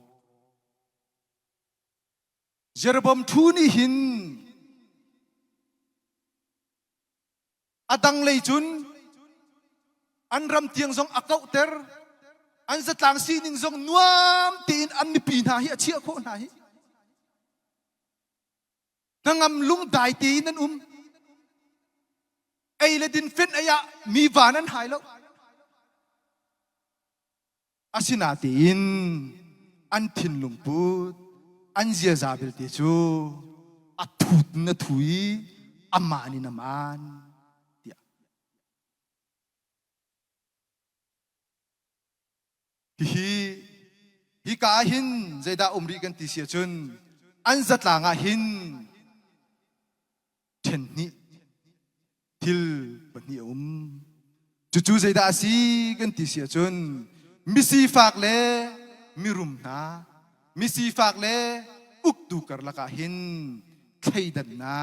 Jeroboam thu ni hin adang lei chun an ram tiang zong akau ter an zatlang sining zong nuam tin an ni pi na hi achia kho na hi nangam lung dai ti nan ei le din fen aya mi vanan hai lo asina tin an thin lung put an zia zabil ti chu athut na thui amani naman hi ka hin zaida umri kan ti sia chun an zatlanga hin then ni til bani chu zaida asi kan ti sia chun misi fak le mirum na misi fak le uktu karla ka hin thaidan na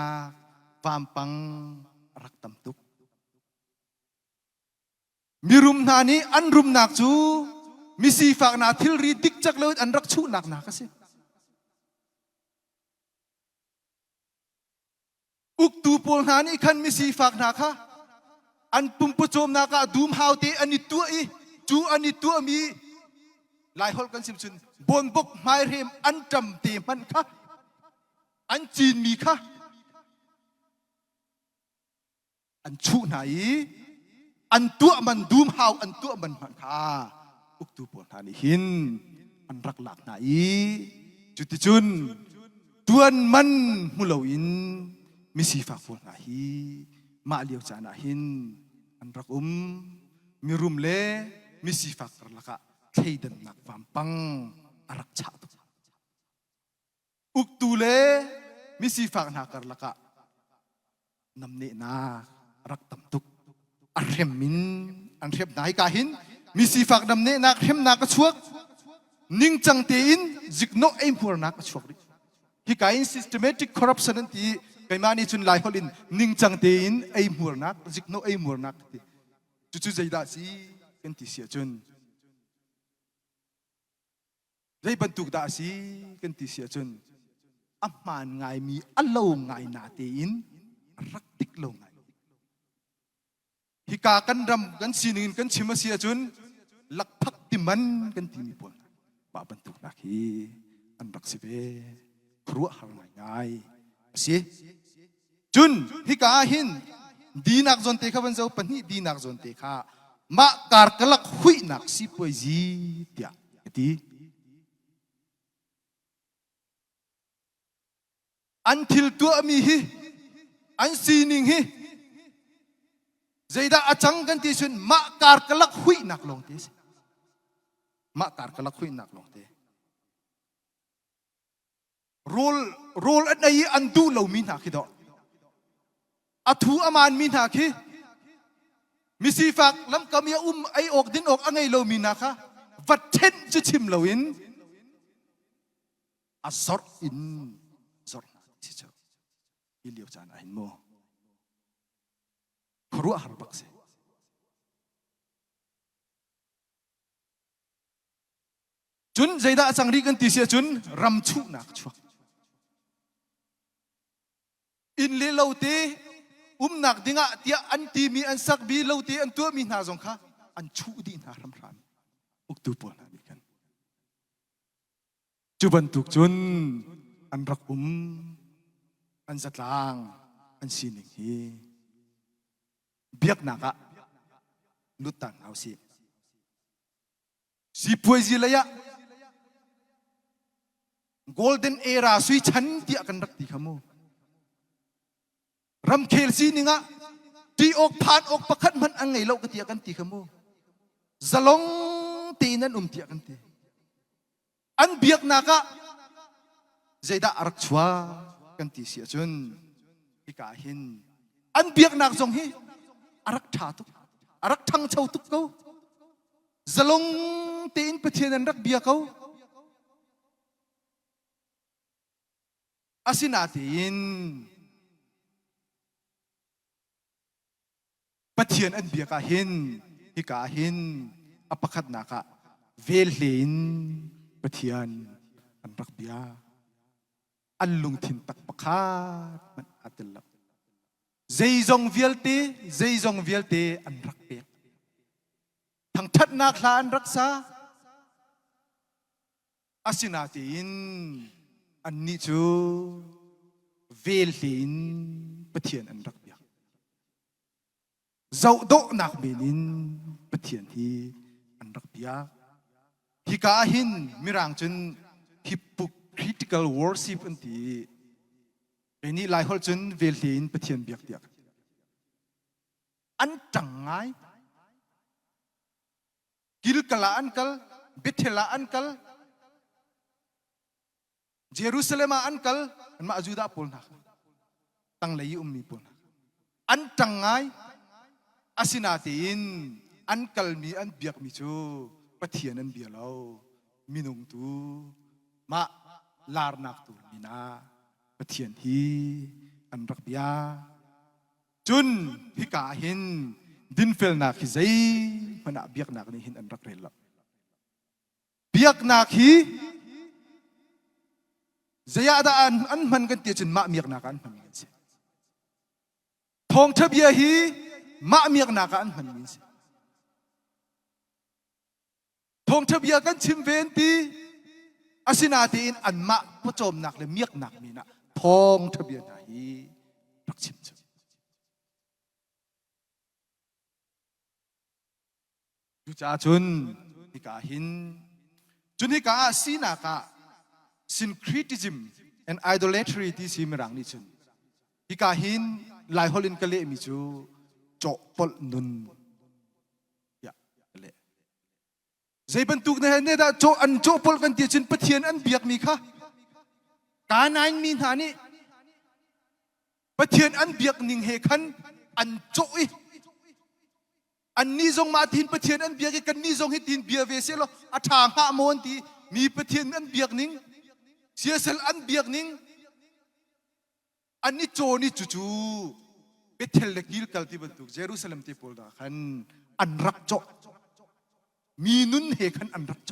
pampang raktam tuk mirum na ni anrum nak chu misi fak na thil ri dik chak lo an rak chu nak na kasi uktu pol na ni khan misi fak na kha an pumpu chom na ka dum haute ani tu I chu ani tu mi lai hol kan sim chun bon bok mai rem an tam te man kha an chin mi kha an chu na I an tu man dum hau an tu man man kha uktu pon hani hin an rak lak na I chuti chun tuan man mulawin misi fa pon na hi ma liu cha na hin an rak mirum le misi fa kar laka theidan nak pampang arak cha uktu le misi fa na kar laka namne na rak tam tuk arhem min an rep nai ka hin misi fak nam ne nak hem nak chuak ning chang te in zikno aim pur nak chuak hi kain systematic corruption ti kai mani chun lai holin ning chang te in ei mur nak zik no ei mur nak ti chu chu zaida si kan ti sia chun zai bantuk da si kan ti sia chun aman ngai mi alo ngai na te in rak tik lo ngai hika kan ram kan sinin kan chima sia chun lak phak ti man kan ti mi pon ba bantuk na ki an rak si be khruwa har ngai ngai si chun hika hin dinak zon te kha ban zo pani dinak zon te kha ma kar kalak hui nak si poezi tia ti until tu mi hi an sining hi zaida achang kan ti sun ma kar kalak hui nak long te ma kar kalak hui nak long te role at ai an du lo mi na ki do athu aman mi na ki misi fak lam kamia ai ok din ok angai lo mi na kha vat chen chu chim lo in azor in zor na chi cho iliu chan a hin mo khruwa har bak se chun zaida achang ri kan ti sia chun ram chu nak chuak in le lo te nak dinga tia an ti mi an sak bi lo te an tu mi na zong kha an chu di na ram ram uk tu pon ni kan chu ban tuk chun an rak an zatlang an sining hi biak na ka lutan au si poezi la ya golden era sui chan ti akan rak ti khamu ram khel si ninga ti ok phan ok pakhat man angai lo ka ti akan ti khamu zalong ti nan ti akan ti an biak na ka zaida arak chua kan ti sia chun ika hin an biak nak jong hi arak tha tu arak thang chau tu ko zalong ti in pathian an rak biak ko asinatin pathian an biaka hin hika hin apakhat naka velhin pathian an rak bia allung thin tak pakhat man atilap zeizong vielte an rak pe thang that na khla an raksa asinatin an ni chu velhin pathian an rak zau do nak benin pathian hi an rak pia hika hin mirang chun hypocritical worship anti eni lai hol chun velhin pathian biak tiak an tangai Gilgala ankal Bethela ankal Jerusalem ankal an ma ajuda polna tang lei ummi polna an tangai asinatin an kalmi an biak mi chu pathian an bialo minung tu ma lar nak tu mina pathian hi an rak bia chun hika hin din fel nak hi zai mana biak nak ni hin an rak rel biak nak hi zaya da an man kan ti chun ma miak nak an man kan se thong thabia hi ma miak na ka an man min se thong thabia kan chim ven ti asinati in an ma pachom nak le miak nak mi na thong thabia na hi rak chim chu du cha chun hika hin chun hika sina ka syncretism and idolatry ti simirang ni chun hika hin lai holin kale mi chu chopol nun ya le zai bantuk na ne da cho an chopol kan ti chin pathian an biak mi kha ka nain min hani pathian an biak ning he khan an choi an ni zong ma tin pathian an biak kan ni zong hi tin bia ve se lo athang ha mon ti mi pathian an biak ning siasal an biak ning อันนี้โจนี่จู่ๆเบเทลเลกิลกัลที่บรรทุกเยรูซาเล็มที่พูดด่าขันอันรักโจมีนุนเฮขันอันรักโจ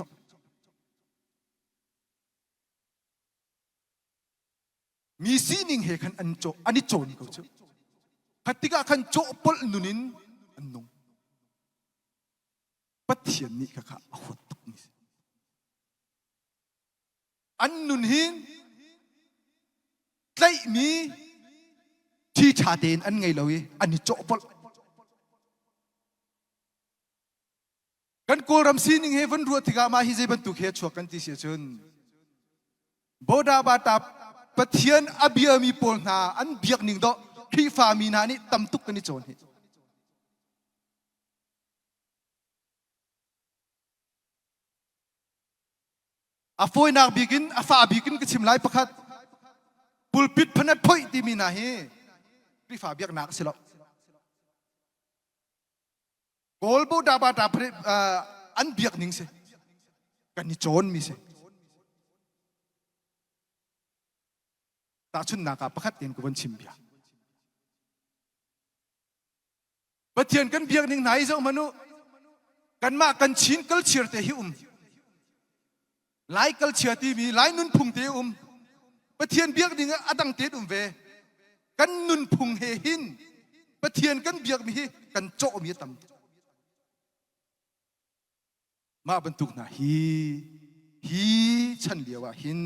มีซีนิงเฮขันอันโจอันนี้โจนี่เขาเชื่อพัติกาขันโจปลนุนินอันนงปัทเทียนนี่ก็ข้าอวดตุกนี่อันนุนหินไล่มีที่ชาเดนอันไงเราอันนี้โจปลกันกูรำซีนิงเฮวันรัวที่กามาฮิเจบันตุกเฮชัวกันที่เสียชนบดาบาตาปะเทียนอเบียมีปลนาอันเบียกหนึ่งดอกที่ฟามีนานี่ตำตุกกันนี่โจนเฮอาฟอยนักบิกินอาฟาบิกินก็ชิมไล่ประคัดปุลปิดพนัดพ่อยที่มีนาเฮที่ฟาเบียกนักสิลโกลบูดาบาตาอันเบียกหนึ่งสิกันนี่โจนมีสิตาชุนนักประคัดเตียนกับวันชิมเบียปะเทียนกันเบียกหนึ่งไหนเจ้ามนุกันมากันชินกัลเชียร์เตหิหลายกัลเชียร์ที่มีหลายนุนพุงเตปะเทียนเบียกหนึ่งอดังเตเวกันนุนพุงเฮหินปะเทียนกันเบียกมีกันโจมีตำมาบรรทุกนะฮีฉันเดียวว่าหิน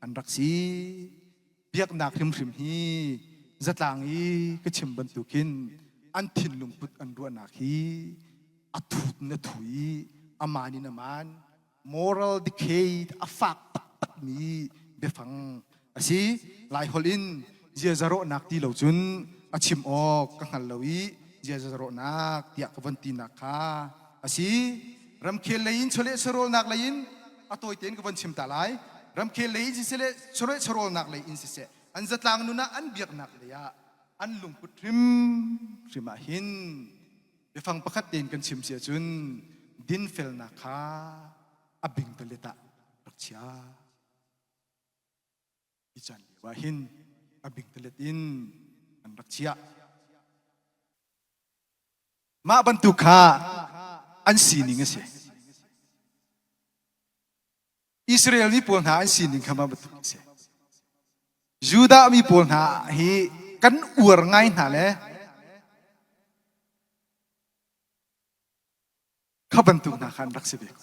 อันรักสีเบียกหนักริมฮีจัดลางก็ชิมบรรทุกินอันทินลุงพุทอันรัวหนักฮีอัตุดนถุยอามานินามัน moral decay อาฟักตักมีเบฟังอาศัยหลายคนอินเจจารุนักที่เราจุนอาชิมออกกังหันลาวิเจจารุนักที่อักวันตีนักค่ะอาศัยรำเคลเลนชเลสโรนักเลนอัตัวเตียนกับวันชิมตาไลรำเคลเลนสิเลชเลสโรนักเลนสิเสอันจัดลางนุนะอันเบียกนักเลยอันลุงพุทริมมาหินไปฟังประคัดเตียนกันชิมเสียจุนดินเฟลนักค่ะอบิงเปเลตะรักษาอิจันว่าหินอบิงเปเลตินอันรักษามาบรรทุกข้าอันสีนิงเสียอิสราเอลมีปวงหาอันสีนิงข้ามาบรรทุกเสียยูดามีปวงหาฮีกันอวดง่ายหนาเลยข้าบรรทุกนาคันรักษาเบก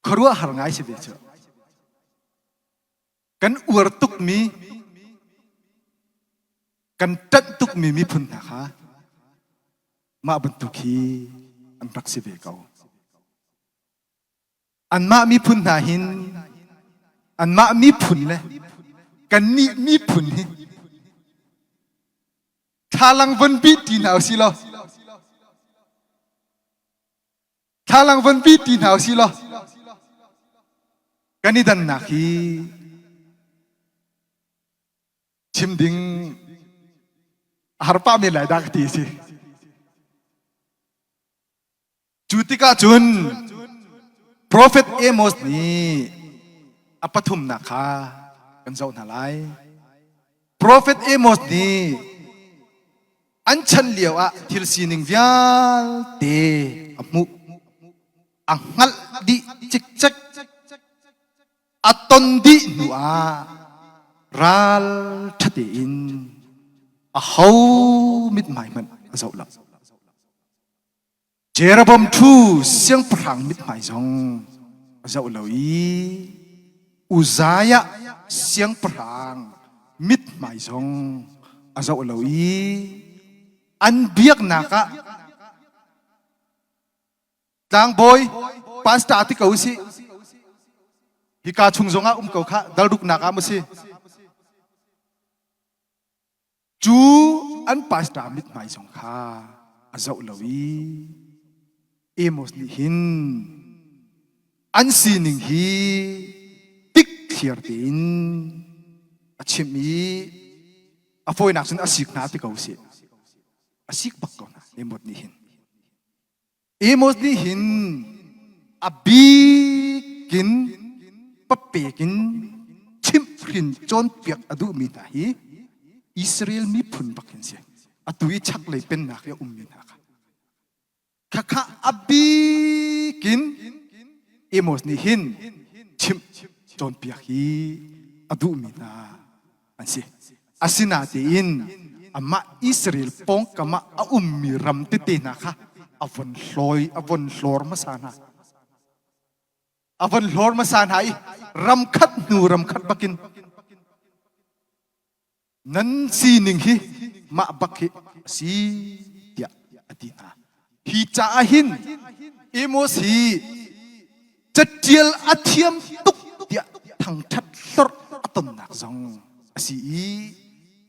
ขรัวหาง่ายเสียเบกกันอวดตุกมีกันตัดตุกมีพุนนะคะมาบรรทุกฮีอันรักษาเบกเอาอันมามีพุนนาหินอันมามีพุนเลยกันนี่มีพุนหินทาลังวันบีตีนเอาสิลอทาลังวันบีตีนเอาสิลอกันนี่ดันนักฮีชิมดิ้งหาร์ป้ามีหลายดักตีสิจุติกาจุน Prophet Amos นี่อปฐุมนะคะกันเจ้าหน้าไล Prophet Amos นี่อันฉันเลียวอะทิลซีนิงวิาลเตอมุอังฮัลดิจิกจักอัตตนดินัวรัลทัดอินอาฮาวมิดหมายมันเจ้าละเจรบอมทูเสียงพลังมิดหมายจงเจ้าละวีอุซายะเสียงพลังมิดหมายจงเจ้าละวีอันเบียกนักะจางบอยปัสตาติกาอุสิฮิกาชุงจงะเขาค่ะดัลดุกนักะมุสิจูอันปัสตามิดหมายจงค่ะเจ้าละวีเอมอสลิหินอันซีนิงฮีติกเทียร์ตินอาชิมีอาฟอยนักสุนอาศิกนาติกาอุสิอาศิกบักก่อนเอมอสลิหินเอมอสลิหินอาบีกินปะเปกิน รินจนเปียกอดุมีนาฮีอิสราเอลมีพุนบักเห็นเสียอตุยชักเลยเป็นนักเรียมีนาค่ะข้าอับบีกินเอโมสนี่หินชิมจนเปียกฮีอดุมีนาอันเสียอาศินาตีนอามาอิสราเอลปองกามาอามีรำติตินะคะอาวันลอยอาวันลอร์มาสานาอาวันลอร์มาสานายรำคัดนูรำคัดบักินนั้นสีหนึ่งฮีมาบักฮีสีเดียอดีนาฮีจ่าหินเอโมสีจัดเจียลอาเทียมตุกเดียทั้งชัดสดอัตนักซองสี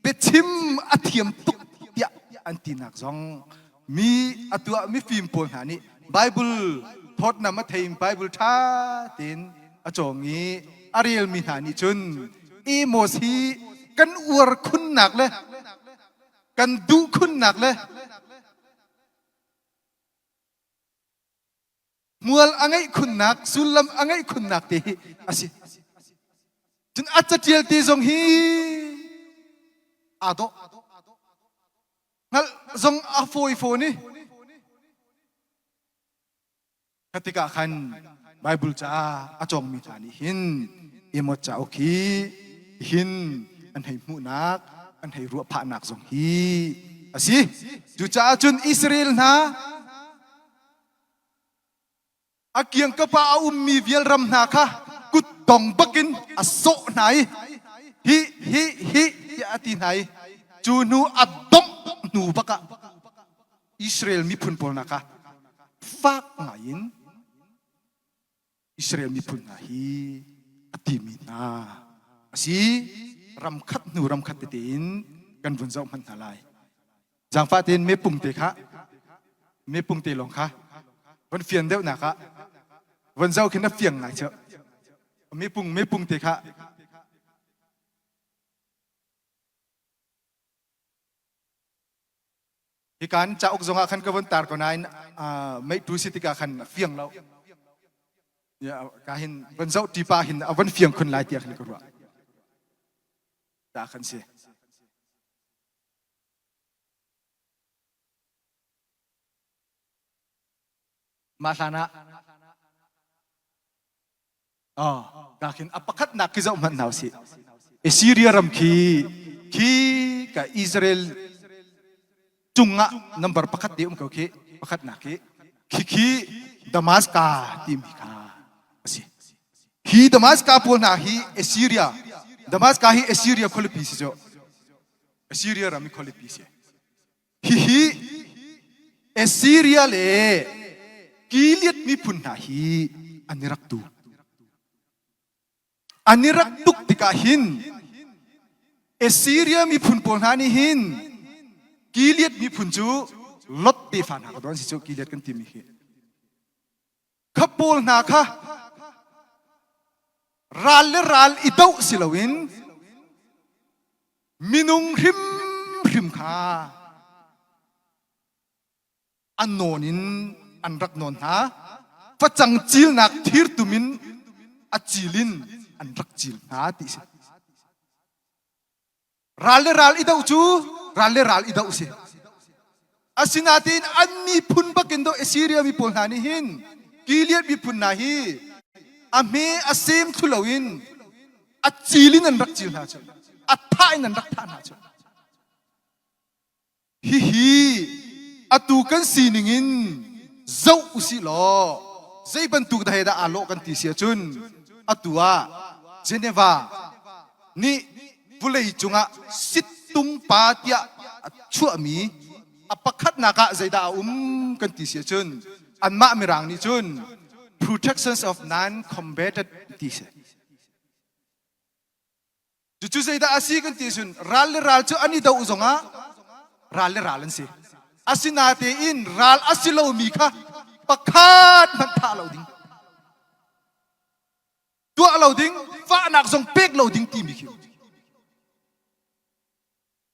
เปชิมอาเทียมตุกเดียอันตีนักซองมีอัตัวมีฟิล์มปนหานี่ไบเบิลทอดนำมาเทมไบเบิลท่าเต็นอจงนี้อารีเอลมีหานี่จุนเอโมสีกันอวดคุณหนักเลยกันดูคุณหนักเลยมัวอังไงคุณหนักสุลมอังไงคุณหนักตีอาศิจนอาจจะเจียลตีทรงฮีอาโดงั้นทรงอาโฟยโฟนี่ketika kan Bible cha achong mi thani hin emot cha oki hin an hai mu nak an hai ru pha nak jong hi asi ju cha chun Israel na akyang ka pa mi vial ram na kha kut tong bakin aso nai hi ati nai chu nu adom nu baka Israel mi phun pol na kha fak ngain Israel mi pun nahi atimina asi ramkhat nu ramkhat tin kan bunzau man thalai jang fatin me pung te kha me pung te long kha wan fian deu na kha wan zau khina fiang ngai che me pung te kha hi kan cha ok zonga khan ka wan tar ko nai mai tu sitika khan fiang lau ya kahin ban zau tipa hin awan fiang khun lai tiak ni ko ra ta khan se ma sana kahin apakat nak ki zau man naw si Assyria ram ki ka Israel chunga number pakat di ko ki pakat na ki Damascus timika hi Damascus pol na hi Assyria Damascus hi Assyria kholi pisi jo Assyria rami kholi pisi hi Assyria le kiliat mi pun na hi aniraktu tikahin Assyria mi pun pol na ni hin kiliat mi pun ju lot te fa na ko don si jo kiliat kan timi hi khapol na kha ral idau silawin minung hrim kha anonin anrak non ha pachang chil nak thir tumin achilin anrak chil ha ti se ral idau chu ral idau se asinatin anmi phun bakendo Assyria mi pol hani hin kiliat mi phun na hi ame asim thulawin achilin an rak chil na chu athain an rak tha na chu hi atu kan siningin zau usi lo zai bantuk da heda alo kan ti sia chun atua Geneva ni pulei chunga situng patia chuami apakhat naka zaida kan ti sia chun anma mirang ni chun protections of non-combatant tise. Juju zaida asi kan tisun ral chu ani daw uzonga ralan si. Asinate in ral asilaw mika pakhat man tha loading. Tua loading fa nak zong pek loading ti miki.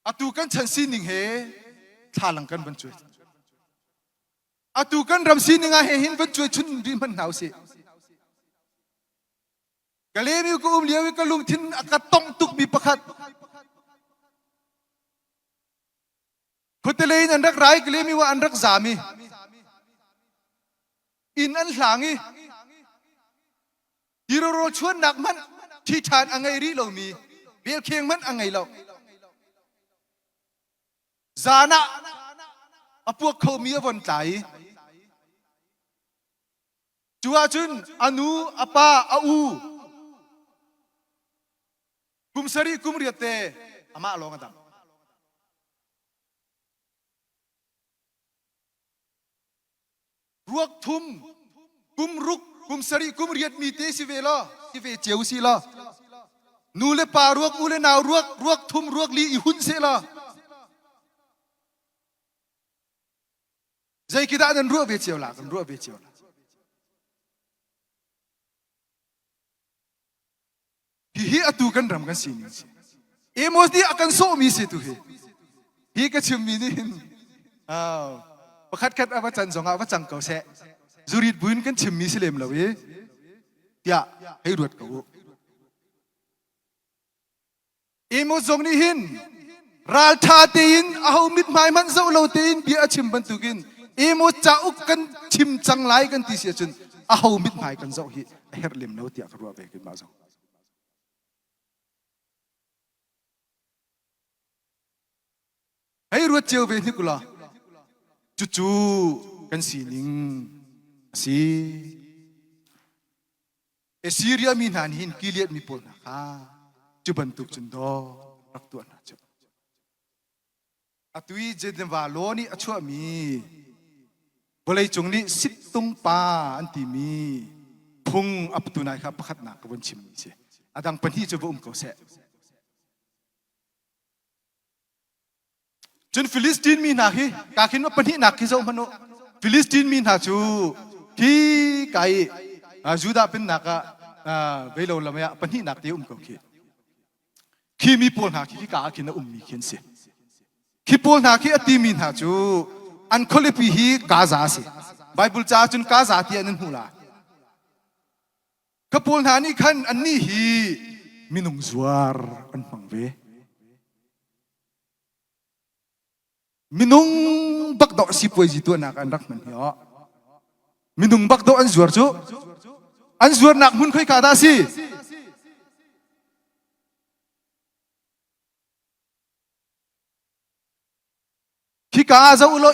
Atu kan chansin ning he thalang kan ban chui. Atu kan ramsi ninga he hin ban chui chun di man nau se. กะเลมีก็เลี้ยวก็ลุงทินกะต้องตุกมีประคัดพุทธเลนอันรักไรกะเลมีว่าอันรักสามีอินอันหลังฮีโร่ชวนหนักมันที่ทานอังไงรีเรามีเบียเคียงมันอังไงเราซานะพวกเขามีวันใจจัวจุนอนุอปาอูกุมสรีกุมเรียเตอามาลองกันตังรวกทุมกุมรุกกุมสรีกุมเรียดมีเตสิเวลาสิเวเจียวสิลานูเลปารวกอูเลนาวรวกทุมรวกลีอีหุ่นเสลาใจคิดอันรวกเวเจียวละกันรวกเวเจียวละฮีอตูกันรำกันสินี่เอโมสดีอากันโซมีสิตุฮีก็ชิมมีนี่ประคัดคัดอาวัจันสองอาวัจังเก่าเสะจูริดบุญกันชิมมีสิเลมละเว้ยยาให้รวดเขาเอโมสงนี่หินราลทาเตียนเอามิดไม้มันเจ้าเราเตียนเบียชิมบรรทุกินเอโมจ้าอุกกันชิมจังไรกันที่เสียจนเอามิดไม้กันเจ้าฮีเฮร์เลมเราเตียกรัวไปกันมาจ้าให้รวดเจียวไปนี่กุลาจู่ๆกันสีนิงสีซีเรียมีนานหินกิเลสมีปนนะคะจุบันตุกจุนดอรักตัวนะจ๊ะตุยเจดวาโลนี่อชัวมีบริจงนี้สิบตุงปาอันที่มีพุงอับตุนายครับประคัดหนักกบวนชิมมีเสียดังปัญหาจะบุ้มเขาเสะจนฟิลิสตีนมีหนักฮีกาคินว่าปัญหาหนักที่เจ้ามโนฟิลิสตีนมีหนักจูที่ไก่จูดาเป็นหนักเวลาเราไม่ปัญหาหนักที่เขาคีมีปนหาคีกาคินว่ามีเขียนเสียคีปนหาคีอติมีหนักจูอันเขาเรียกพิฮีกาซาสิไบเบิลจ้าจนกาซาที่อันนั้นหูละขปนหานี่ขันอันนี้ฮีมินุงจวาร์อันฟังเวminung bakdo si poi jitu nak anak man yo minung bakdo an zuar chu an zuar nak mun khoi kada si ki ka za ulo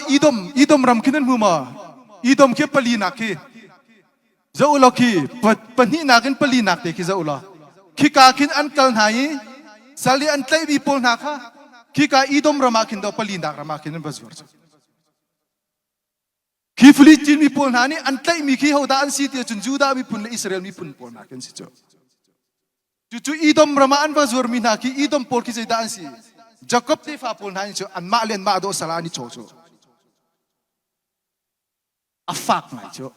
idom ram kinan huma idom ke pali nak ki za ulo ki pani nakin pali nak te ki za ulo ki ka kin an kal nai sali an tlai bi pol nakha Kika idom ramakin daw palindak ramakin ng bazwar. Kifulitin mi pol nani antay mi ki hawdaan siti at Juda mi pun Israel mi pun pol nakin si Jo. Juju idom ramaan bazwar mi naki idom pol ki daan si Jacob te fa pol nani Jo an malen ma do salani chocho. Afak na Jo.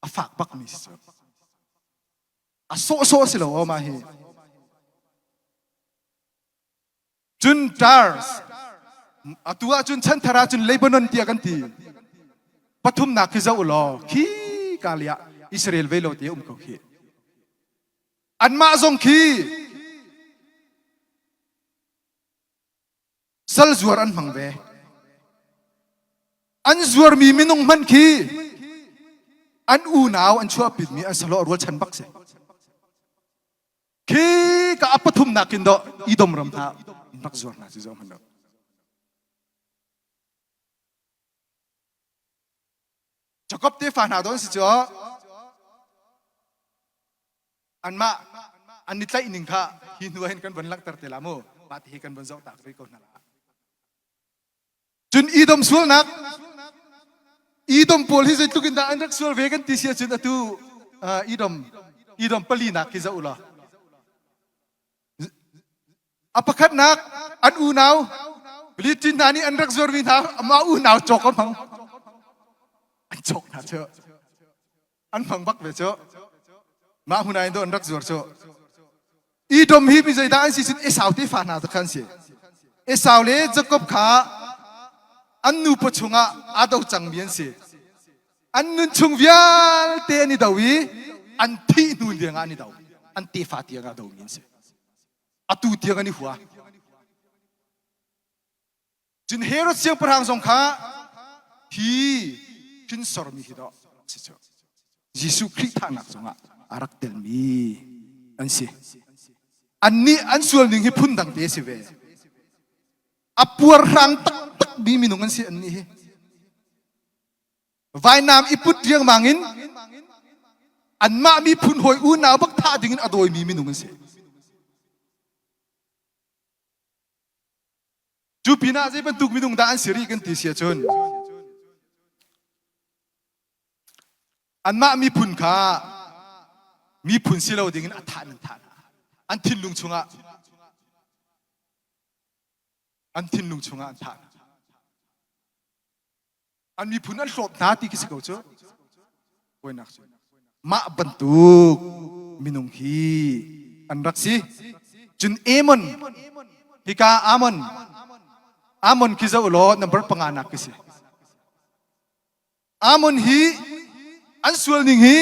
Afak bak mi si Jo. Aso sila o mahi. Jun Tars, atua jun Chantara jun Lebanon dia ganti. Patum nak kiza ulo, ki kalia Israel velo dia kau ki. An mazong ki. Sal zuar an mangbe. An zuar mi minung man ki. An unaw an chua pit mi an salo arwal chan bakse. Ki ka apatum nakin do idom ramha. Nak zuar na si zaman dah. Jacob te fan adon si Jo. Anma anitlay ining ka hinuahin kan banlak tertelamu matihikan banzau tak riko nala. Jun idom sul nak idom polisi itu kita anak sul vegan tisia jun atu idom pelina kiza ulah. Apakah nak an unaw litin nani an rak zor wina ma unaw chok mang an chok na cho an phang bak ve cho ma hunai do an rak zor cho idom hi bi zai da an si sin esau te fa na ta khan si esau le Jacob kha an nu pa chunga ado chang mian si อันนุนชงวิลเตนิดาวีอันที่นุนเดียงอันนิดาวอันเตฟาเตียงอันดาวมินเสอตูเตียงอันนี้หัวจนเฮโรเซียงพระหังสงฆ์ฮีพินสรมีฮิดอสิจ๊ะยิสุคริสต์นักสงฆ์อารักเตลมีอันสิอันนี้อันส่วนหนึ่งที่พุ่นดังเตสิเวอปวดรังตักมีมินุงันสิอันนี้วายน้ำอิปุตเรียงมังินอันมามีพุ่นหอยอูนาวบักท่าดิ่งอดอยมีมินุงันสิจูปีน่าจะเป็นตุกมินุงดาอันสิริกันติเสียจนอันมามีพุ่นขามีพุ่นสิเราดิ่งอัฐานันทาอันทินลุงชงะอันทินลุงชงะอันทานอันมีพุ่นอันหลบนาตีกิสกาวจ้ะโอ้ยนักจ้ะมาบรรทุกมินุงฮีอันรักสิจุนเอมอนฮิกาอามอนคิดจะอุโลนับเป็นปังอานักกิสิอามอนฮีอันส่วนหนึ่งฮี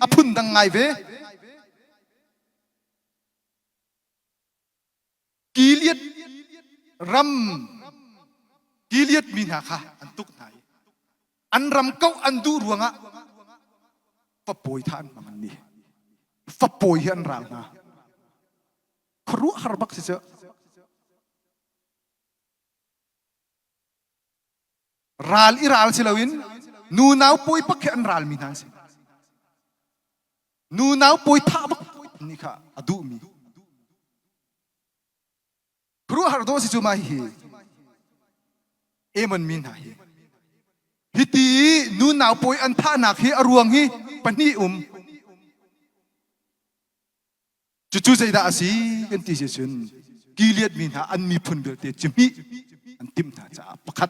อพุ่นดังไงเวกิเลสรำกิเลสมีนาค่ะอันตุกไหนอันรำเก้าอันดูรวงอ่ะฝับป่วยท่านมันนี่ฝับป่วยอันรังนะครูฮาร์บักสิเจ้าราลอิราลสิลาวินนูนาวป่วยปักอันรัลมีนั่นสินูนาวป่วยท่าบักนี่ค่ะอดูมีครูฮาร์ดอสิจูมาฮีเอมันมินหาฮีฮิตีนูนาวป่วยอันท่านักฮีอรวงฮีปนีจู่ๆใจด่าสิกันที่เสียชนกิเลสมินหาอันมีพุ่นเบลเตจิมีอันติมท่าจะประคัด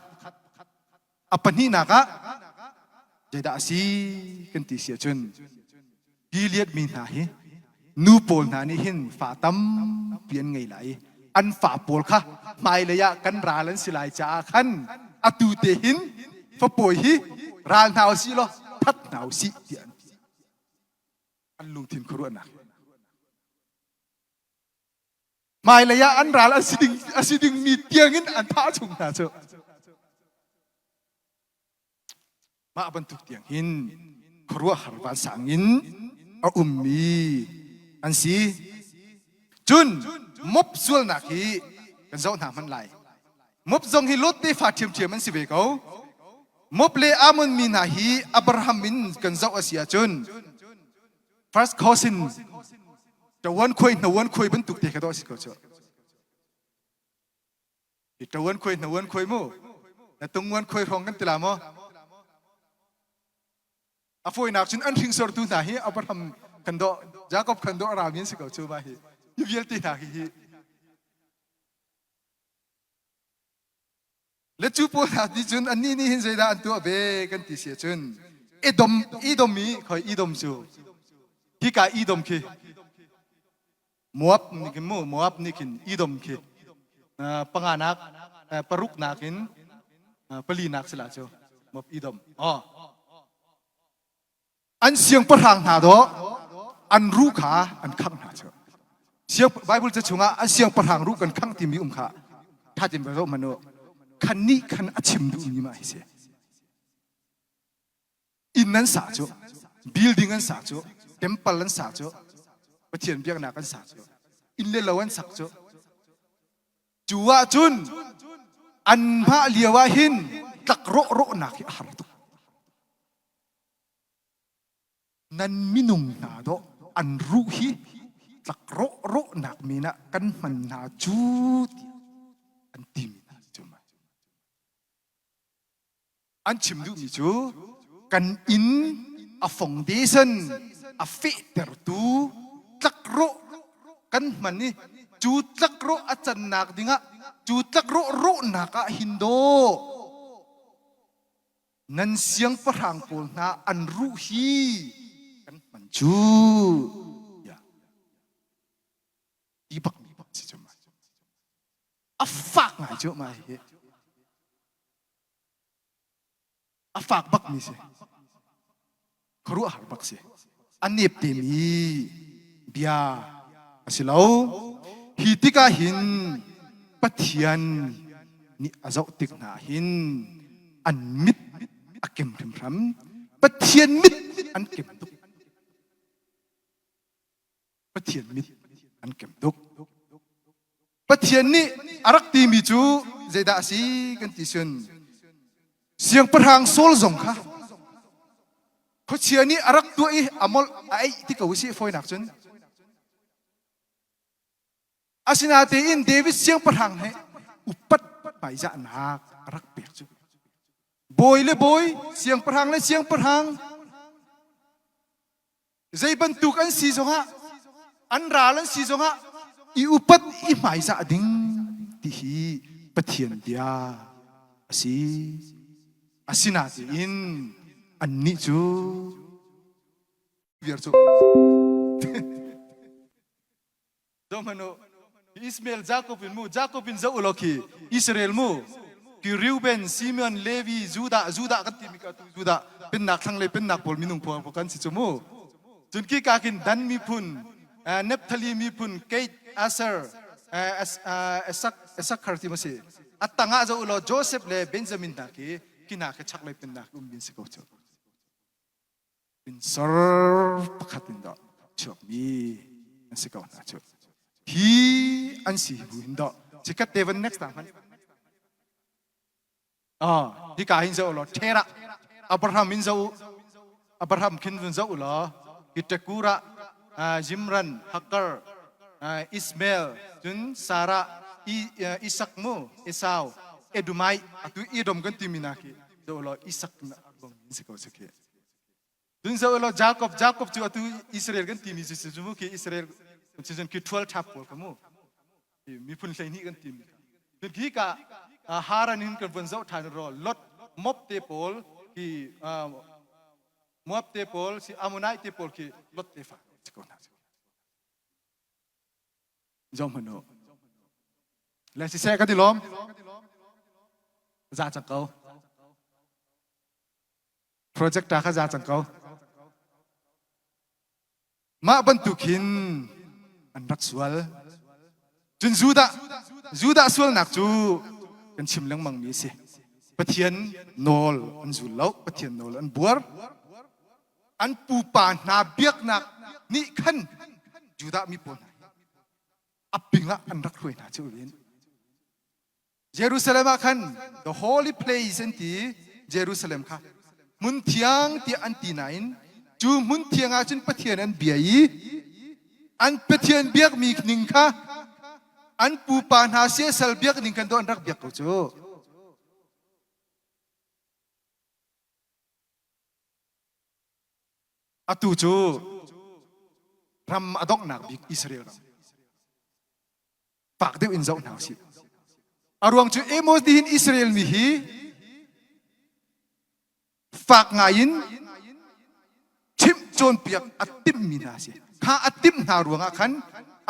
อปนีนักะใจด่าสิกันที่เสียชนกิเลสมินหาฮีนูโปลนานี่หินฝ่าตั้มเปลี่ยนไงไหลอันฝ่าโปลค่ะไม่เลยะกันราลันสิลายจ้าขันอตูเตหินฝ่าป่วยฮีรานาวสิโลทัดนาวสิเดียนอันลุงทินครัวนักไม่เลยะอันราลันสิดิงมีเตียงินอันท้าชุงนาเจ้ามาบรรทุกเตียงหินครัวหารวานสังหินอุมมีอันสิจุนมบส่วนนักฮีกันเจ้าหน้ามันไหลมบจงฮีลดได้ฝาเทียมเทียมมันสิเบกเอามบเลอามุนมีนาฮีอับราฮัมมินกันเจ้าอาเซียจุน first cousin จะวันคุยนวันคุยบรรทุกเด็กตัวสิเขาเจ้าจะวันคุยนวันคุยมู่แต่ตรงวันคุยรองกันติลามั้งอาฟอยนักจุนอันทิ้งสอดตัวนาฮีอับราฮัมคันโดยากอบคันโดอารามินสิเขาเจ้ามาฮียูเวลตีนักฮีและจูปนัดดิจุนอันนี้หินใจด่าอันตัวเบกันติเสียจุนอีดมมีคอยอีดมจูที่กาอีดมคีมัวบนี่กินมัวบนี่กินอีดมคีปังอานักปรุกนักกินปลีนักสละจูมัวบอีดมอ๋ออันเสียงประหังหาดออันรู้ขาอันข้างหาจูเสียงไบเบิลจะชงอันเสียงประหังรู้กันข้างที่มีขาถ้าจะเป็นโรคมโนคันนี้คันอาชิมดูนี่มาให้เสียอินนั้นสาจุบิลดิ้งนั้นสาจุเทมเพิลนั้นสาจุประเทศเบียงนักนั้นสาจุอินเลลวันสาจุจูว่าจุนอันพระเลียวหินตักโรนักอาร์ตุนั่นมินุงนาโดอันรู้ฮีตักโรนักมีนะกันมันนาจูอันติมอันชิมดูมิจูกันอินa foundation a fitter tu takro kan man ni chu takro achan nak dinga chu takro ro naka hindo nan siang parang pol na an ru hi kan man chu ya ibak si chuma a fak ngai chu mai a fak bak mi se khru har bak se anep te mi bia asilau hitika hin pathian ni azau tik na hin an mit akem rim ram pathian mit an kem tuk pathian mit an kem tuk pathian ni arak ti mi chu zeda si kan ti sun siang perhang sol zong kha ko chian ni arak tu i amol ai ti ka wisi foi nak chun asinate in david siang perhang he upat pai za nak arak pek chu boy le boy siang perhang le siang perhang zai bantuk an si zonga an ralan si zonga i upat i mai za ding ti hi pathian dia asi asinate in anni chu biar chu domano Ismail Jacobin za uloki Israel mu ki Reuben Simeon Levi Juda kan ti mi ka tu Juda pen nak thang le pen nak pol minung pol kan si chumu jun ki ka kin dan mi phun Naphtali mi phun Kate Aser Esak kharti mase atanga za ulo Joseph le Benjamin ta ki kina ka chak le pen nak bin se ko chu bin sar pakhatin da chok mi se ko na chu hi an si buin do chikat devan next time hi ka hin zo lo thera abraham min zo abraham kin vun zo lo itakura Zimran Hakar Ismail jun Sara Isak mu Esau Edumai atu Edom kan timinaki zo lo Isak na bang siko sike jun zo lo Jacob tu atu Israel kan timi ju ki Israel Season ki 12 chapter kamu mi pun sai ni kan tim den ki ka haran hin kan pun zau than ro lot mop te pol ki mop te pol si amonai te pol ki lot te fa ko na jom hano la si se ka di lom za chang kau project ta kha za chang kau ma bantukin an rak sual jun Juda sual nak chu kan chim lang mang mi se pathian nol an zul lau pathian nol an buar an pu pa na biak nak ni khan Juda mi pon apinga an rak roi na chu lin Jerusalem khan the holy place anti Jerusalem kha mun thiang ti anti nain chu mun thianga chun pathian an biai an pathian biak mi ning kha an pu pa na se sal biak ning kan do an rak biak ko chu atu chu ram adok nak bik Israel ram pak deu in zau na si arwang chu emos dihin Israel mi hi fak ngain chim chon piak atim mi na si kha atim na ruanga khan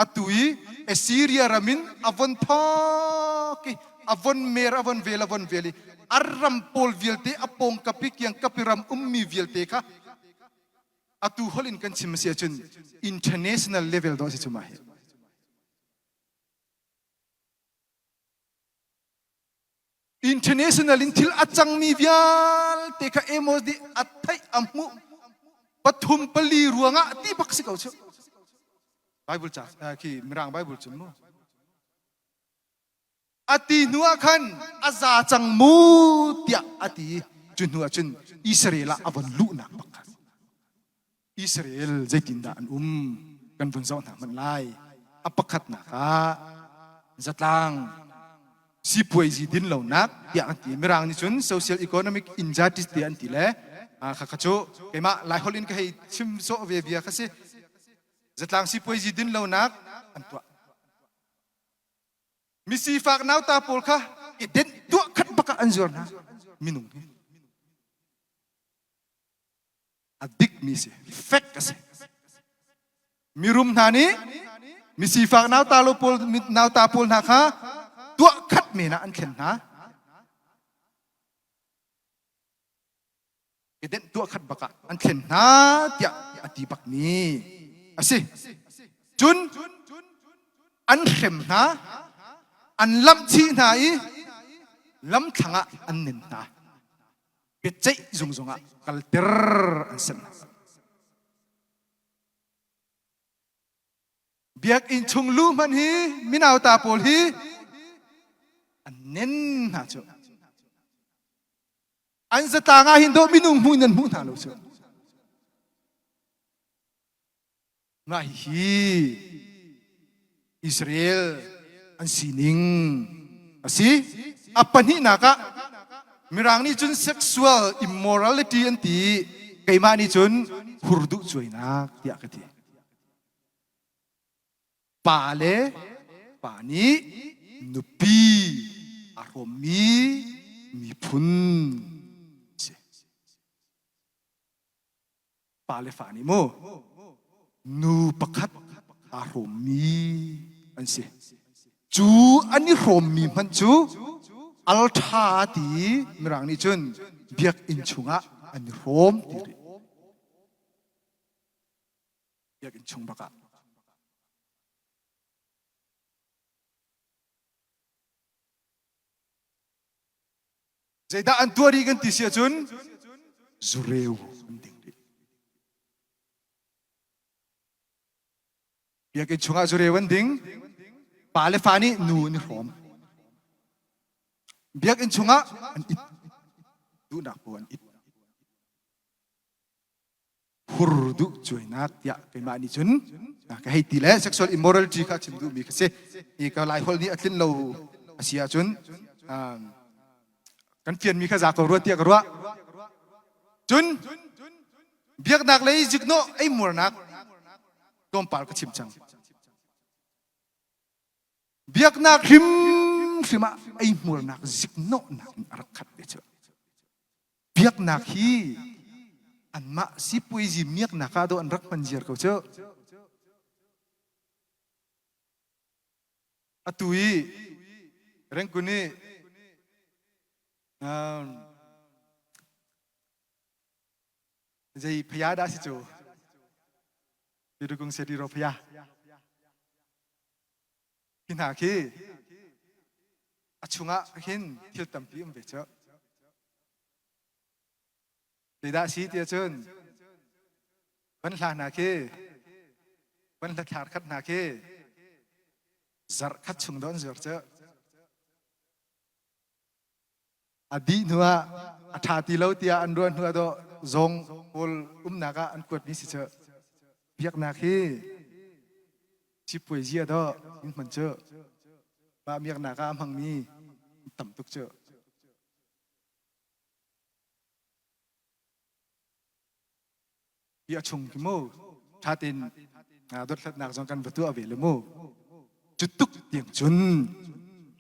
atui Assyria ramin avon thaki avon mer avon veli arram pol velte apong kapik yang kapiram ummi velte kha atu holin kan simsia chun international level do si chuma he international intil achang mi vial te kha emos di athai amu pathum pali ruanga ti baksi kau chu Bible cha ki mirang Bible chun mo ati nuwa khan aza chang mu tia ati chun nuwa chun Israel avon lu na bakhan Israel zaitin da an kan bun zau na man lai apakhat na ka zatlang si puai din lo nak ya anti mirang ni chun social economic injustice ti anti le khakhachu kema lai holin ka hei chim so ve via khase zatlang si puai din lo nak antwa misi fak nau ta pol kha iden tu khat baka anjor na minung adik misi fek kase mirum nani misi fak nau ta lo pol nau ta pol na kha tu khat me na an khen na den tua khat baka an thlen na tia ati bak ni asi chun an khem na an lam chi na I lam thanga an nin na pe chei zung zunga kalter an sen biak in chung lu man hi minaw ta pol hi an nen na chu an za ta nga hindo minung mu nan mu na lo chu nga hi Israel an sining asi apan hi naka mirang ni chun sexual immorality anti kaima ni chun hurdu chuina tia ka ti pale pani nupi aromi mipun pale fani mo nu pakhat aromi ansi chu ani romi man chu al tha ti mirang ni chun biak in chunga an rom ti biak in chung baka Zeda an tuari kan ti sia chun zureu ding di biak in chunga zureu ding pale fani nu ni rom biak in chunga an it du nak po an it hurdu chuinak ya kai ma ni chun ka hei ti le sexual immorality ka chim du mi ka se I ka lai hol ni atlin lo asia chun kan fian mi kha za ko ro tia ka ro chun biak nak lei jikno ai mur nak tom par ka chim chang biak nak him sima ai mur nak jikno nak arakhat de chu biak nak hi an ma si pui ji miak naka do an rak panjir ko chu atui reng kuni jai phaya da si chu pirukung seri ro phaya kina ki achunga hin thil tampi be chu Tidak sih dia cun, ban lah nake, ban lah thar kat nake, zar kat chung don zar ce. Adi nuwa athati lau tia andron nuwa do zong pol naka an kuat ni si ce. Biak nake, si poesia do in man ce, ba biak naka amang ni tam tuk ce. Ia chung kimo thatin dot that nak jong kan betu avele mo jutuk tiang chun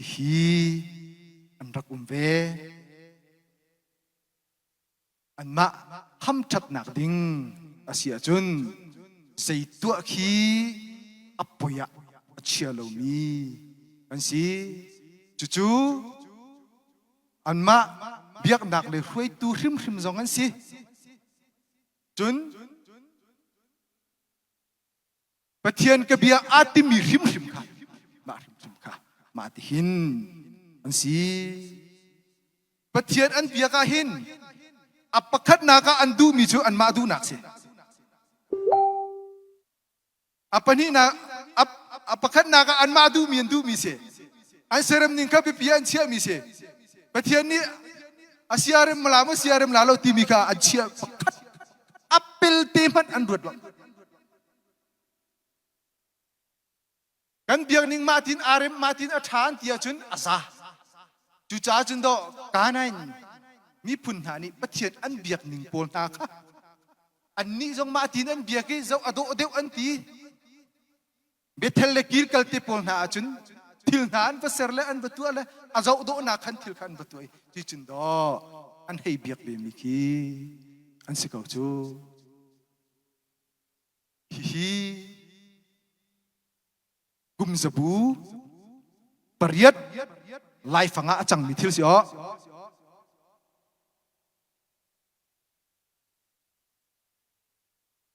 hi anrak umve anma ham that nak ding asia chun sei tua khi apoya achia lo mi ansi chuchu anma biak nak le hui tu hrim hrim jong ansi chun Pathian ka bia ati mi rim rim ka ma rim rim ka ma ti hin an si Pathian an bia ka hin apakhat na ka an du mi chu an ma du nak se apani na apakhat na ka an ma du mi se an seram ning ka bi an chia mi se Pathian ni asiarem malamo siarem lalo ti mi ka an chia pakhat apel teman an ruat lo kan biak ning matin arem matin athan tia chun asa chu cha chun do kanain mi phun ha ni pathian an biak ning pol na kha an ni jong matin an biak ki zo ado deu an ti bethel le kir kal te pol na chun thil nan va ser le an batu le azo do na khan thil khan batu ti chun do an hei biak le mi ki an sikau chu hi Gum zabu pariat lai fanga achang mithil si o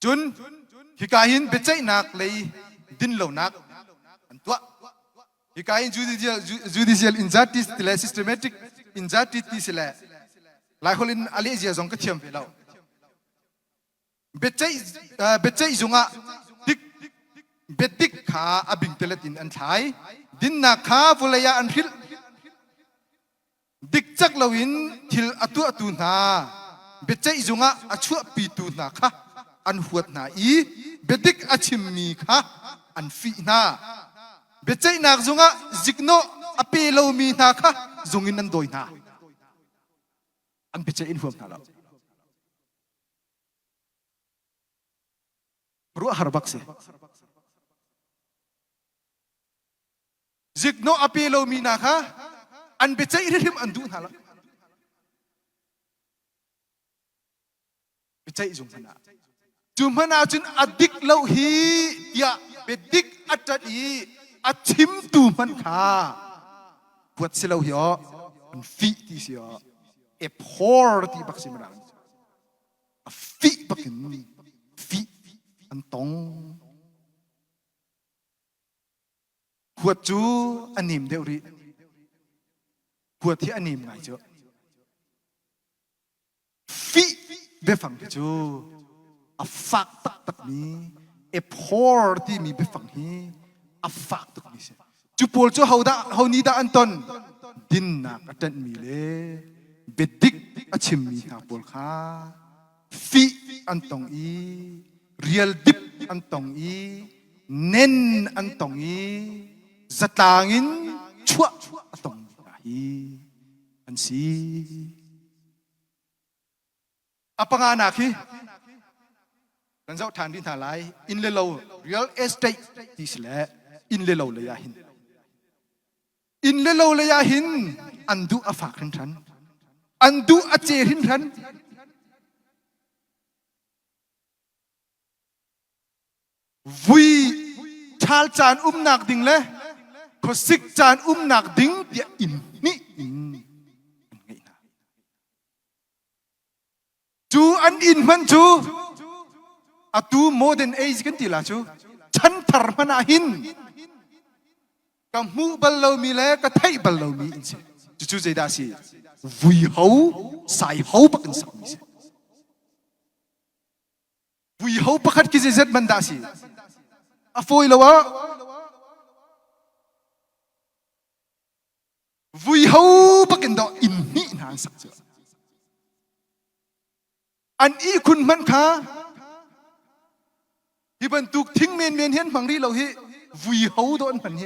จุนฮิกาหินเบจัยนักเลยดินเหล่านักอันตัวฮิกาหิน judicial injustice ที่แหละ systematic injustice ที่แหละหลายคนอินอะไรเจียจงก็เทียมไปแล้วเบจัยจงอ่ะดิกเบดิกขาอบิงเตลตินอันใช้ดินนักขาฟุเลยอันพิลดิกจักลวินทิลอตุนาเบจัยจงอ่ะอชัวปีตูนาค่ะอันหัวหน้าอีเบดิกอชิมมีค่ะอันฟีนาเบจัยนักจงอ่ะจิกโนอเปโลมีนาค่ะจงอินนันโดยนาอันเบจัยอินหัวหน้าเรารู้ฮาร์บักเซจิกโนอเปโลมีนาค่ะอันเบจัยอินริมอันดูนาละเบจัยจงพนาจุมพนาจุนอดิกเลาฮียาเบดิกอัจดีอัชิมตูมันขาปวดเสลาหิออันฟีที่เสียเอพอร์ที่บักซิมรังฟีบักนี่ฟีอันตองขวดจูอันนิมเดวรีขวดที่อันนิมไงจ้ะฟีเบฟังจูอัฟฟักตักนี้เอพอร์ที่มีเบฟังฮีอัฟฟักตักนี้เสียจูโพลจูเฮานีดาอันตอนดินนักอันมีเลเบดิกอัชิมมีฮาโพลข้าฟีอันตองอีเรียลดิบอันตองอีเน้นอันตองอีจัตางินชัวอันตองอีอันซีอัปงานาคีกันเจ้าทานดินทานไรอินเลโล real estate ที่สละอินเลโลเลยาหินอินเลโลเลยาหินอันดูอาฝากหินทันอันดูอาเจหินทันวีชาลจานหนักดิ่งเลยขอสิกจานหนักดิ่งเดียอินนี่อินจูอันอินมันจูอะตูโมเดิร์นเอจกันตีละจูฉันทาร์มันอาหินกับมูบัลลามีเล่กับไทยบัลลามีอินเสจูเจดาสีวิฮาวสายฮาวปักอินสักมิเสวิฮาวปักขัดกิจเจ็ดมันดาสีอะโฟยละวะวิฮาวปักอินดออินนี่นานสักจ้ะอันอีคุณมันค่ะที่บรรทุกทิ้งเมียนเห็นฝั่งนี้เราเฮวิฮาวโดนพันเฮ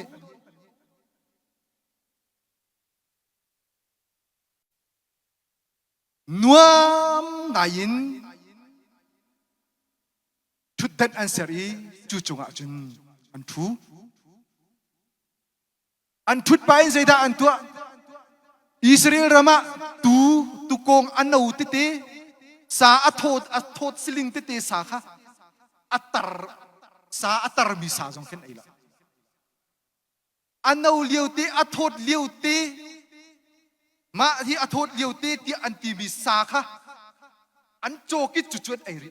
นัวมนายนชุดเด็ดอันเสรีจู่จงอาจุนอันทูอันชุดไปใจดาอันตัวอิสราเอลรามาตุกงอันนูติเตสาอัทโทสิลิงติเตสาค่ะอัตรมีสาจงเข็นไอละอันนูเลียวเตอัทโทเลียวเตมาที่อัทโทเลียวเตที่อันตีมีสาค่ะอันโจกิจุดไอริ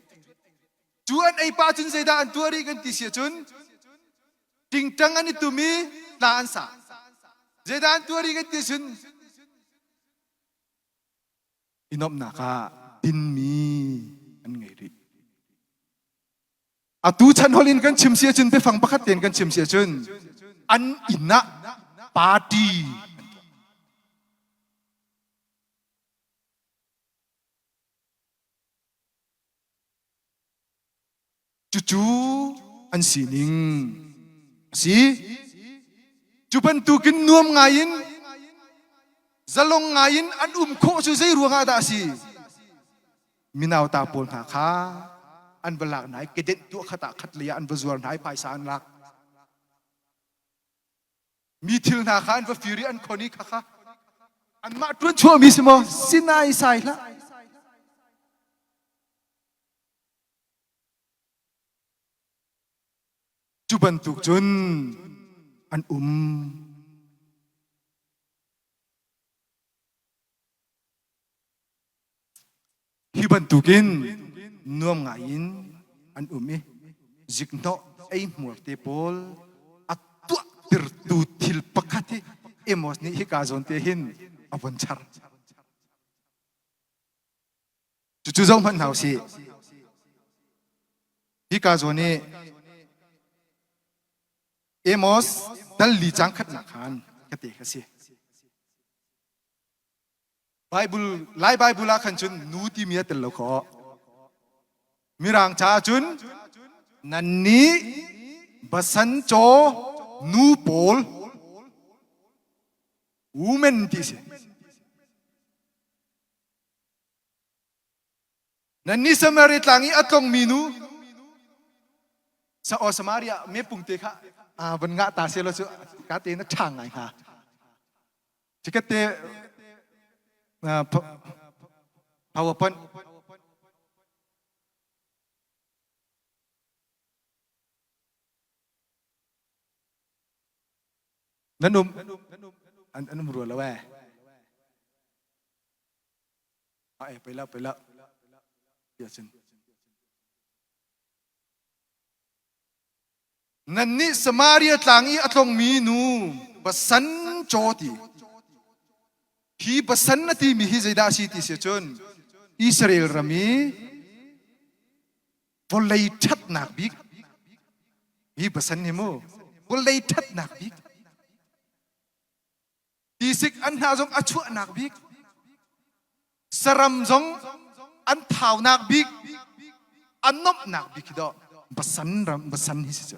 จวนไอป้าจุนเซดาอันตัวรีกันติเสียจุนจริงจังอันนี้ตุมีลานสาเซดาอันตัวรีกันติจุนอินอมนาคาดินมีอันไงริอาตูฉันฮอลินกันชิมเสียจุนไปฟังประคัดเตียนกันชิมเสียจุนอันอินนะปาร์ตี้จู่อันสีนิงสีจุบันตุกินนวมไงยินจะลงไงยินอันโคชูใจรัวงาดาสีมินาวตาปนหาค้าอันเวลาไหนเกด็ดตัวขตาขัดเลียอันบจวนไหนไปสารลักมีทิลนาคาอันว่าฟิริอันคนนี้ค่ะอันมาตรวจชัวมิสโมสินายใส่ละจุบันตุกจุนอันฮิบันตุกินนวมไงยิน an umi jikno ai murte pol atwa tirtu thil pakati emos ni hi ka zon te hin avon char chu zong man hau si hi ka zon ni emos dal li chang khat na khan ka te ka si Bible lai Bible la khan chun nu ti mi tel lo kho mirang cha chun nan ni basan cho nu pol women ti se nan ni samari tlangi atlong minu sa o samaria me pung te kha ban nga ta se lo chu ka te na thang ai ha chikate PowerPoint nanum anum rua la wa aiไปแล้วเดี๋ยวฉันนั่นนี่สมาเรียตลางอีอัตลงมีนูบัสันโจตีฮีบัสันนตีมีฮิใจดาสีติเสียจนอิสราเอลรามีวอลเลยทัดหนักบิ๊กฮีบัสันนิโมวอลเลยทัดหนักบิ๊กตีสิกอันหาจงอัชวนักบิ๊กสรัมจงอันเท้านักบิ๊กอันนบนักบิ๊กดอกบัสันฮิสิเจ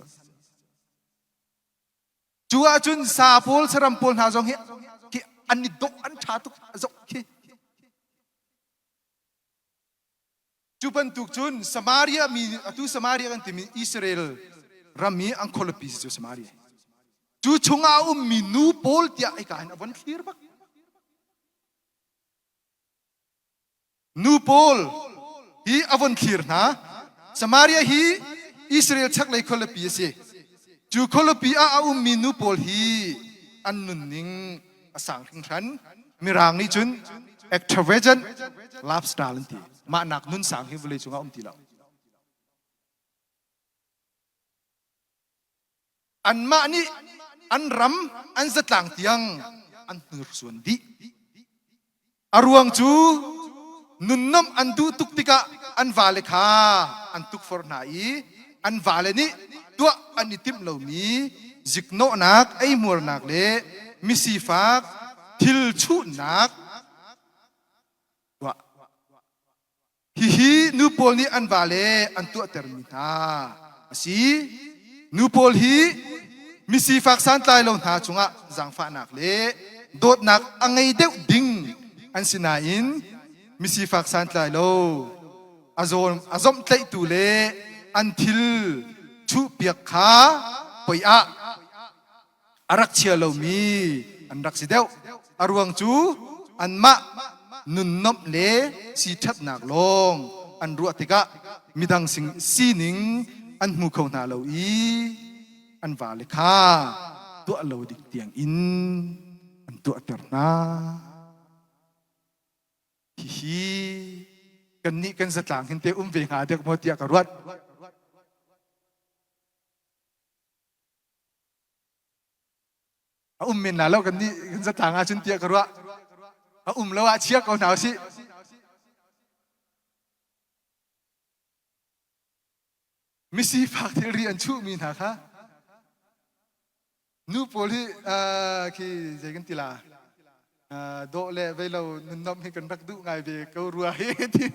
จัวจุนซาปูลสรัมปูลหาจงเฮที่อันนี้ดกอันชาตุกจกที่จูบันตุกจุนสมาเรียมีตุสมาเรียกันที่มีอิสราเอลรามีอังโคลปิสจูสมาเรียจูชงอามีนูโพลที่ไอ้การวันคลีร์บักนูโพลฮีอวันคลีร์นะสมาเรียฮีอิสราเอลชักเลยโคลปิสจูโคลปิอามีนูโพลฮีอันนุนนิงสังถึงฉันมีรางนี้จุนเอ็กทรเวจนลาฟสไตล์ที่มาหนักนุนสังที่บริจงอาทีเราอันมานี่อันรำอันสตางเตียงอันนุรส่วนดีอารวงจูนุนน้ำอันดูตุกติกะอันวาเลคาอันตุกฟอร์นาอีอันวาเลนี่ตัวอันนิติมเหล่านี้จิกโนนักไอมัวนักเล่มิสีฟักทิลชุนักตัวฮีนูโพลนี่อันวาเลอันตัวเทอร์มินาสินูโพลฮีมิสีฟักสันตายลงหาจุงะจังฟ้านักเล่โดดนักอังไงเด็กดิ่งอันสินาอินมิสีฟักสันตายโลอาซอมเตยตูเล่อันทิลชุเปียกขาปอยอะอารักเชียเรามีอันรักสิเดียวอารวงจูอันมะนุนนบเล่สีชัดหนักลงอันรัวติกะมีดังสิงสีนิงอันมูเขาหนาเราอีอันวาเลคาตัวเราดิเตียงอินอันตัวเตอร์นาฮีกันนี้กันสตางค์เห็นเตอุ้มเวงหาเด็กโมเตียกรวดอุ้มเมนนาแล้วกันนี่กันสตางค์อาชุนเตียกรวดอุ้มแล้วอาเชียกเอาหนาวสิมิสีฝากที่เรียนชูมีนะคะนูโพลีคือใจกันทีละโดเล่เวลานุนน้ำให้กันรักดุไงเบก็รัวให้ที่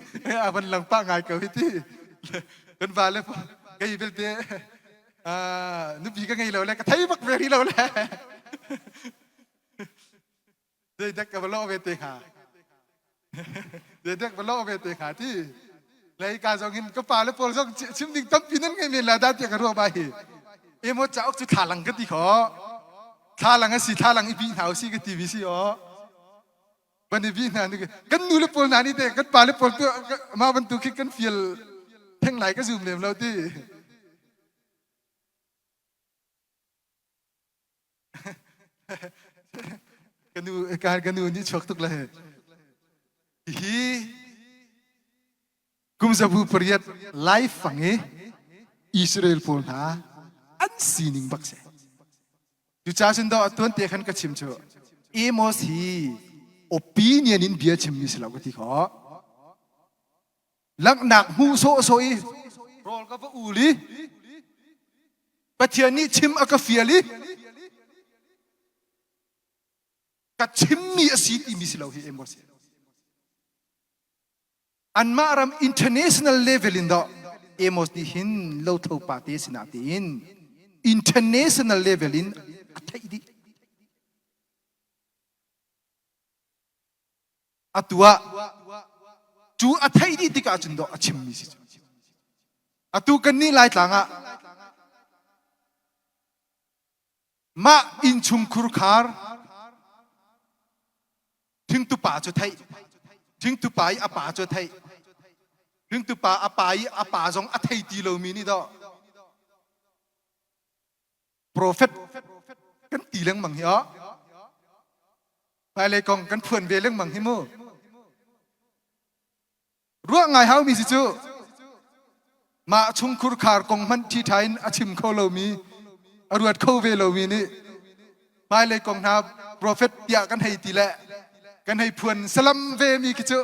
มันหลังป้าไงก็ให้ที่กันว่าเลยก็ยิ่งเป็นเตะนุบีก็ไงเราเลยก็ไทยบักเวรีเราเลยเด็กกับล้อเวทีขาเด็กกับล้อเวทีขาที่รายการส่งเงินก็ป่าแล้วพอส่งชิมดิ้งตั้มปีนั้นไงเมียลาดาเตียกันรัวไปเอ็มว่าจะเอาจุดถ่าหลังก็ตีขอถ่าหลังก็สิถ่าหลังอีพีหาวสิก็ทีวีสิอ๋อวันนี้พี่นั่นนี่กันนูเลปอลนานี่เด็กกันป่าเลปอลตัวมาบรรทุกคิดกันฟิลทั้งหลายก็ซูมเหลี่ยมเราที่กันนูการกันนูนี่ชกตุกเลยฮีกุมจะพูดประหยัดไลฟ์ฟังเอ อิสราเอลพูดนะอันสีนิงบักเสดูจ้าฉันดอตัวเตะขันกระชิมเชอเอโมสี opinion in เบียชิมมิสลาวกติขอลักหนักมูโซโซอีรอลกับอูลีปะเทียนี่ชิมอักเฟียลีกัดชิมมีอาศิติมิสลาวเฮเอโมสีอันมารำ international level อินดอเอโมสดิหินโลทอปาเตสินาติน international level in อัตยิดีอัตัวจูอัตยิดีติกาจุนดออัชิมมิสิอัตุกันนี่ลายต่างะมาอินชุมคุรคาร์ถึงตุป่าจุไทยถึงตุป่าอาป่าจุไทยถึงตุป่าอาป่าจงอัตยิดีโลมินี่ดอprophet กันตีเรื่องมังเหรอไปเลยกองกันเพื่อนเวเรื่องมังให้มู่รู้ไงเฮามีสิจูมาชุมคุรคาร์กองมันที่ไทยอาชิมเขาเรามีอรวดเขาเวเรามีนี่ไปเลยกองนาprophet อยากกันให้ตีแหละกันให้เพื่อนสลัมเวมีกิจู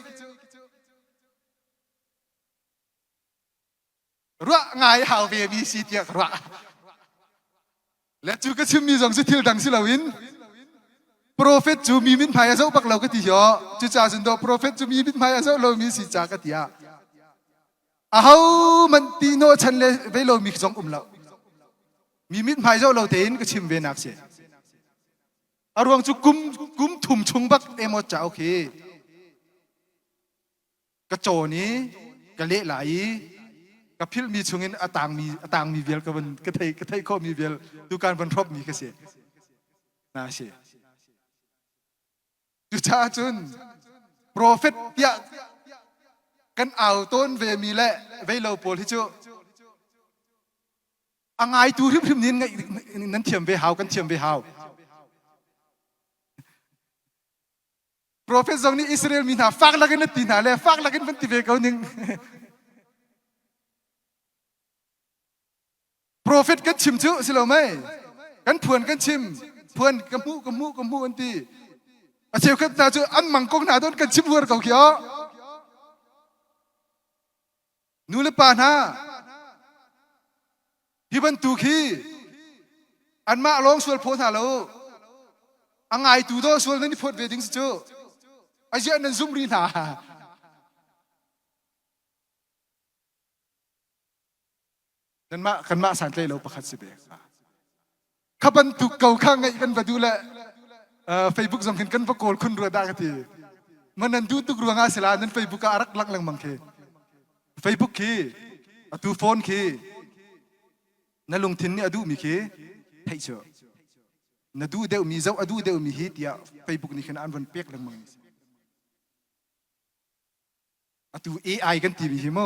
รู้ไงเฮาเวมีสิเตียกรู้และจูก็ชิมมีสองสิทิลดังสิลาวินโปรเฟตจูมีมินพายาเจ้าปักเราก็ตีเหรอจูจ่าสินโดโปรเฟตจูมีมินพายาเจ้าเรามีสิจาก็ตีอ่ะอ้าวมันตีโนชันเลยเวลามีสองเรามีมินพายาเจ้าเราเต็นก็ชิมเวนักเสียอารวงจูกุมถุมชุงบักเอโมจ่าโอเคกระโจนี้กระเละไหลกับพิลมีชงเงินต่างมีเวลกับมันกระไทยข้อมีเวลดูการบรรทบมีกเสียน่าเสียจุชาจุนโปรเฟตยะกันเอาต้นเวมีและเวลาโพลิจูอ่างไอตูริบริมนินไงนั้นเทียมเวหาวกันเทียมเวหาวโปรเฟตตรงนี้อิสราเอลมีหน้าฟักลักกันตีหน้าเลยฟักลักกันเป็นตีเวเขาหนึ่งโปรเฟตกันชิมชื่อสิเราไหมกันเพื่อนกันชิมเพื่อนกมูอันตีอาเชียวกันตาจูอันมังกงหนาโดนกันชิมเพื่อนเขาเขียวนู่นเลยป่านะที่บันตุขีอันมาลองสวดโพธาโลอังไงตูโตสวดนั่นนี่พูดเวดิ้งสิจูอาเจียนันซุมรีนากันมาสันใจเราประคัตสิเบกขับันตุกเก่าข้างไงกันไปดูแลเฟซบุ๊กส่งกันประโกลคุณรัวได้กันทีมันนั่นดูตุกรัวงาศิลานั้นเฟซบุ๊กอารักลักลังมังเคเฟซบุ๊กคีตูโฟนคีนั่นลงทินนี่อดูมีคีให้เชื่อนั่นดูเดี๋ยวมีเจ้าอดูเดี๋ยวมีฮิตยาเฟซบุ๊กนี่ขนาดวันเปียกลังมังตูAI กันทีมีฮิโม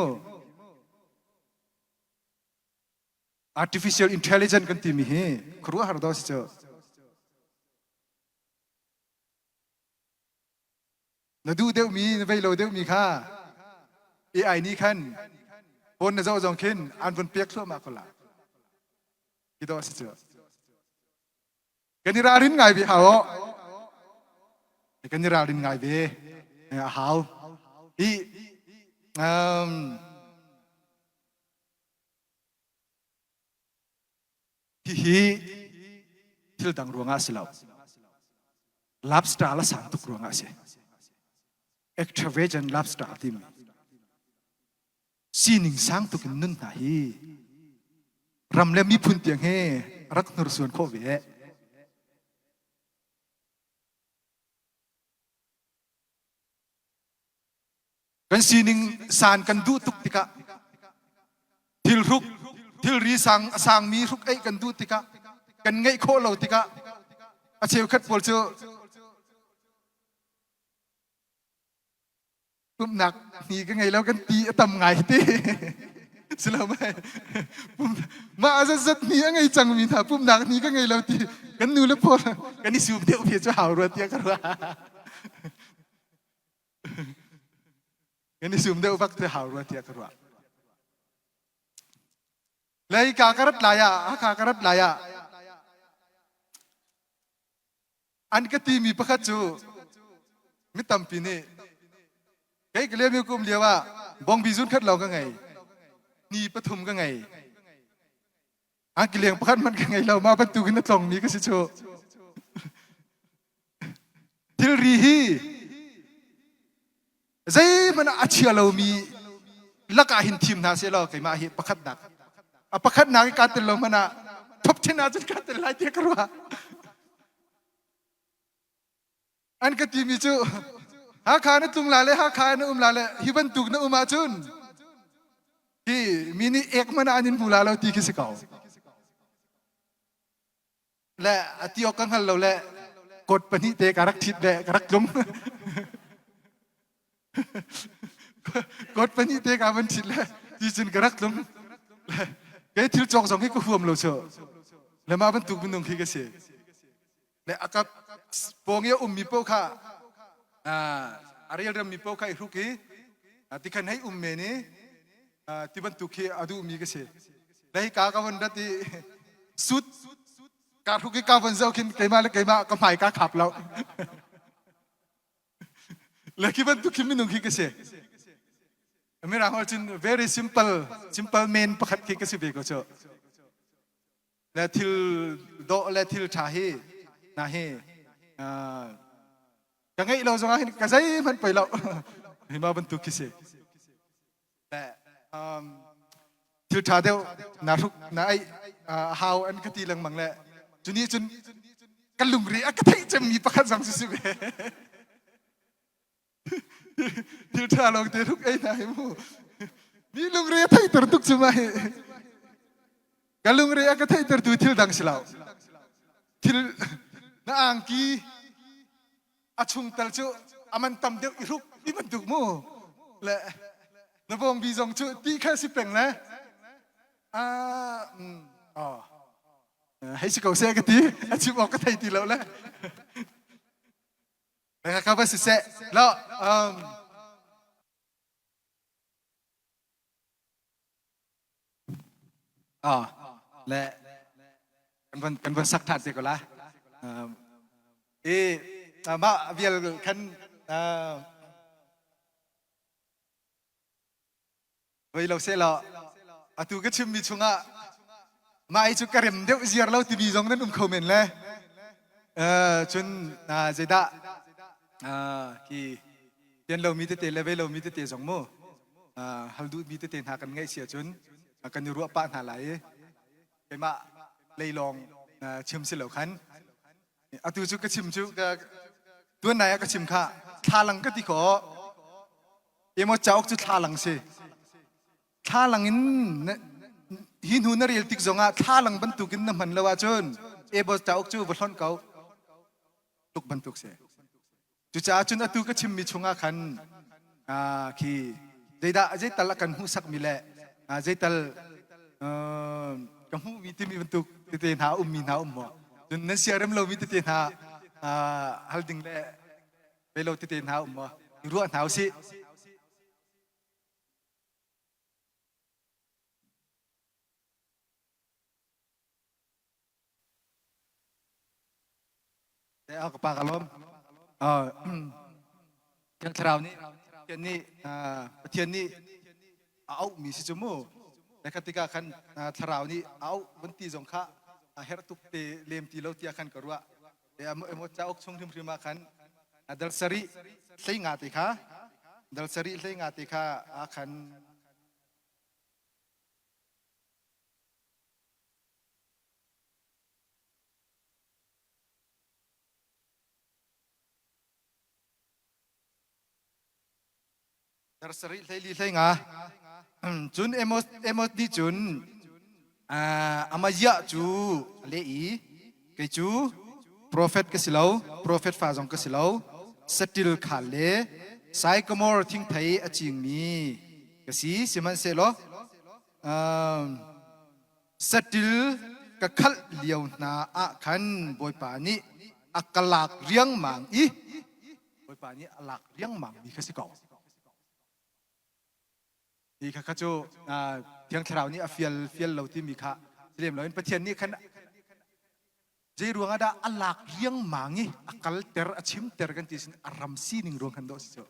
artificial intelligence กันทีมีเฮครัวหาดอสิเจอนาดูเดี๋ยวมีไปโลเดี๋ยวมีค่า AI นี่ขั้นคนน่ะเจ้าจงขึ้นอันบนเปียกทั่วมาคนละคิดว่าสิเจอกันนี่รารินไงพี่ฮาวกันนี่รารินไงพี่ฮาวที่ที่ดังรวงอาศิลป์ลับสตาร์ละสันตุกรวงอาศิextravagantลับสตาร์ทีมซีนิงสังตุกนุ่นไหนรำเล่มีพุนเตียงเฮรักนรส่วนโคเวกันซีนิงสานกันดูตุกติกะทิลรุกทิลรีสังมีรุกไอกันดูติกะกันไงโคเราติกะอาเชียวขัดปวดเจอปุ่มหนักนี่ก็ไงแล้วกันตีตำไงตีสิเราไม่ปุ่มมาอาสัตนี่ไงจังมีท่าปุ่มหนักนี่ก็ไงแล้วตีกันนู่นแล้วพอกันนี่สูบเดียวเพียจะหาวรัวเตียกันว่ากันนี่สูบเดียวบักจะหาวรัวเตียกันว่า เลยกากรัดลายะกากรัดลายะอันก็ตีมีประคัตจูมิตรปีนี้ไอ้ก็เลยมีกุมเดียวว่าบองบิจุนคัดเราก็ไงนี่ปฐุมก็ไงอันกิเลงประคัตมันก็ไงเรามาบรรทุกกันตรงนี้ก็สิโชทิลรีฮีใจมันอาเชียเรามีลักอาหินทีมนาเสียเราไงมาเห็นประคัตนักประคัตนักการเตลเรามันอะทบเชนาจนการเตลไล่เทียกรัวอันก็ตีมีจูหาขานะตุงลาเลยหาขานะลาเลยฮิบันตุกนะมาจุนที่มินิเอกมันอันนี้พูลาเราตีกิสเก่าและที่ออกกังหันเราและกดปนิเตการักทิดและการักลมกดปนิเตการบันทิดและที่จนการักลมแกทิลจอกสองให้ก็ห่วมเราเชอะและมาบันตุกบันตุงที่กิสและอากับปองเยมีโปค่ะอะไรเรื่องมีโปค่ะอีกทุกี้ที่ขันให้เมนี่ที่บรรทุกให้อดูมีก็เสียแล้วกากวันนั้นที่สุดการทุกี้กาวันเจ้าขินไก่มาแล้วไก่มาก็หมายกาขับเราแล้วที่บรรทุกขินไม่นุ่งขี้ก็เสียไม่ร่างว่าจริง very simple main ประคัดขี้ก็เสียเบก็เจอแล้วที่โดแล้วที่ชาฮีนะฮียังไงเราจะมาเห็นกระใจมันไปแล้วเห็นมาบรรทุกขี้เสียแต่ทิวชาเดียวนาทุกนาไอฮาวอันก็ตีลังมังแหละจุนี้จุนกันลุงเรียก็ได้จะมีประคันสังสุสุเบทิวชาลองเตะทุกไอ้นายมูนี่ลุงเรียไทยตรทุกจุมากันลุงเรียก็ไทยตรดูทิวดังสิลาวทิวนาอังกีอาชุงตัลจูอามันตำเดียวอีรุกนี่มันถูกมู่และนบองบีจงจูตีแค่สิเป็นแล้วให้สิเขาเสกตีอาชิบอกก็ไทยตีแล้วแหละนะครับว่าสิเสกแล้วและกันวันสักทัดเดียวกันละมาเวียลคันเวลาเสร็จแล้วตูก็ชิมมีชงอ่ะมาไอจุกกระเรมเดี๋ยวเสียเราทีวีจงนั้นคอมเมนต์เลยจนเจด้าที่เดี๋ยวเรามีแต่เลเวลเรามีแต่สองโมฮัลดูมีแต่หากันง่ายเสียจนกันอยู่รัวป้านหาไหลไปมาเลยลองชิมเสร็จแล้วคันตูจุกก็ชิมจุกตัวไหนก็ชิมค่ะท่าหลังก็ที่ขอมอจ้าจุดท่าหลังสิท่าหลังหินหูนเรียลติกจงอ่ะท่าหลังบรรทุกินน้ำมันละว่าจนบอจ้าจุบทอนเขาตุกบรรทุกเสียจุจ้าจนตูก็ชิมมีชงอ่ะคันที่ใจตัลกันหูสักมิเล่ใจตัลกัหูมีที่มีบรรทุกที่เตียนหามีหาบ่จนนั่นเสียเริ่มเรามีที่เตียนหาฮัลดิงเล่ไปเราที่เตียนหาบ่รู้อันหาสิเอากระปากอารมณ์ยังคราวนี้เทียนนี้เทียนนี้เอามีสิจมูกแต่คติกาคันคราวนี้เอาวันที่สงฆ์เฮรตุกเตเลมตีเราที่อาคันกรัวเมื่อจ้าอกชงทิมริมาคันดัลสรีเสียงาติค่ะดัลสรีเสียงาติค่ะอาคันดัลสรีเสียงาจุนเอมอสดีจุนอามายะจูเลอีเกจูโปรเฟตก็สิลาวโปรเฟตฟาจงก็สิลาวสติลขาเลไซกมอร์ทิ้งไทยอจิงมีก็สิมันเสลสติลก็ขัดเลียวนาอาคันบอยปานีอักลักเรียงมังอีบอยปานีอักลักเรียงมังมีก็สิเก่า อีกข้าจูเที่ยงคราวนี้เฟียลเราที่มีค่ะเรียมเราเป็นประเทศนี้ขันเจรวงada alak yang mangi akal ter achim ter kan tisin aram si ning rong kan dos jo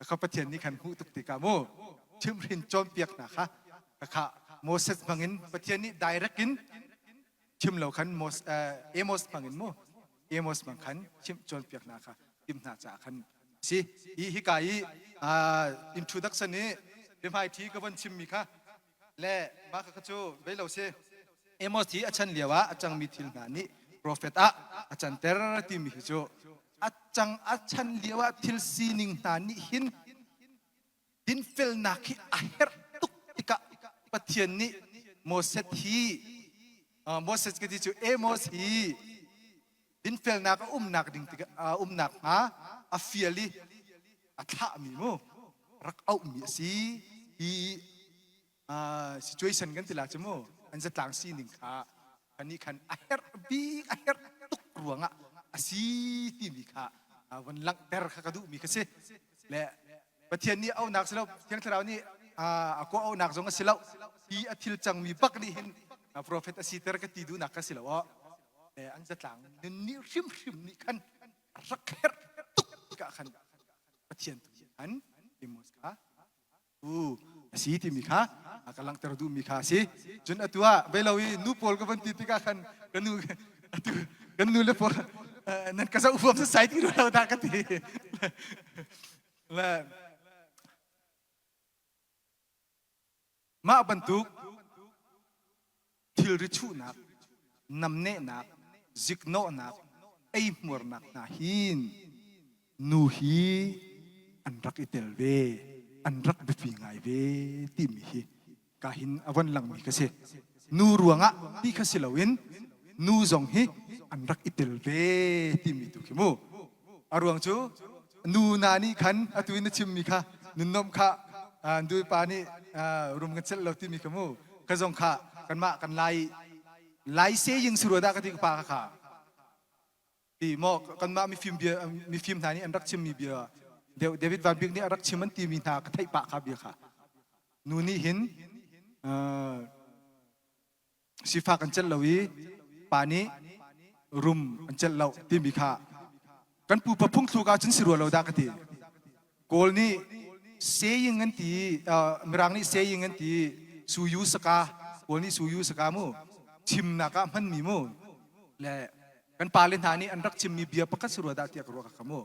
ข้าประเทศนี้ขันหูตุกติกาโมชิมรินจอมเปียกนะคะข้าโมเสสมังอินประเทศนี้ direct กินชิมเราขันโมสเอโมสมังอินโมเอโมสมังขันชิมจอมเปียกนะคะทิมนาจาขันสิอีฮิกายintroduction นี้เป็นไฮทีกับวันชิมมีค่ะและมาข้าจูเวลาเซเอโมสที่อาจารย์เลียวะอาจารย์มีทิลงานนี้ prophet อาจารย์เตอร์ที่มีฮิโจอาจารย์เลียวะทิลซีนิงนานี้หินดินเฟลนักอาเฮร์ตุกติกะปะเทียนนี้โมเสสฮีโมเสสก็ที่จูเอโมสฮีดินเฟลนักนักดิ่งติกะนักอาเฟียลีอาท่ามีโมรักเอามีสิsituation กันติลาจโมอันจะต่างสีหนึ่งค่ะอันนี้คันอาเฮร์บีอาเฮร์ตุกรวงอาสีที่มีค่ะวันลังเตอร์ข้าก็ดูมีค่ะสิและประเทศนี้เอาหนักสิแล้วเที่ยงเท่านี้ก็เอาหนักสงสิแล้วที่อาทิตย์จังมีบักนี่เห็นprophet อาสีเตอร์ก็ตีดูหนักกันสิแล้วแต่อันจะต่างนี่ริมนี่คันรักเฮร์ตุกกะคันประเทศอันอิมุสค่ะสีที่มีค่ะกำลังเตอร์ดูมีค่ะสิจนตัวเวลาวินูพอลก็เป็นติดกันกันนูเลพอนั่นก็จะอุปถัมภ์สายที่เราได้กันทีและมาบรรทุกทิลริชูนักนำเนนักจิกโนนักไอมัวนักนาหินนูฮีอันรักอิเตลเวอันรักบิฟิงไงเวที่มีฮีกาหินอวันหลังมีกษนูรวงที่กษลาวินนูจงฮีอันรักอิเตลเวที่มีตุกิมูอารวงจูนูนานีขันอตุวินชิมมีค่ะนุนนมค่ะดูปานี่รวมกันเสร็จแล้วที่มีขมูกระจงค่ะกันมากันไล่เสียยิงสุรดากันที่ปากค่ะที่โมกันมามีฟิล์มทานี่อันรักชิมมีเบียเดวิดวันบิกนี่รักชิมันตีมีนากันที่ปากค่ะเบียค่ะนูนี่เห็นสิฟ้ากันเจลลวีปานี้รุมอันเจลเราที่มีค่ะกันปูปะพุ่งสู่การจนสิรัวเราได้กันทีโกลนี่เสียยิงกันทีมรังนี่เสียยิงกันทีสุยุสกาโกลนี่สุยุสกามูชิมนักมันมีมูและกันปาเลนทานี่อันรักชิมมีเบียปะกัสรัวได้ที่กรัวกับมู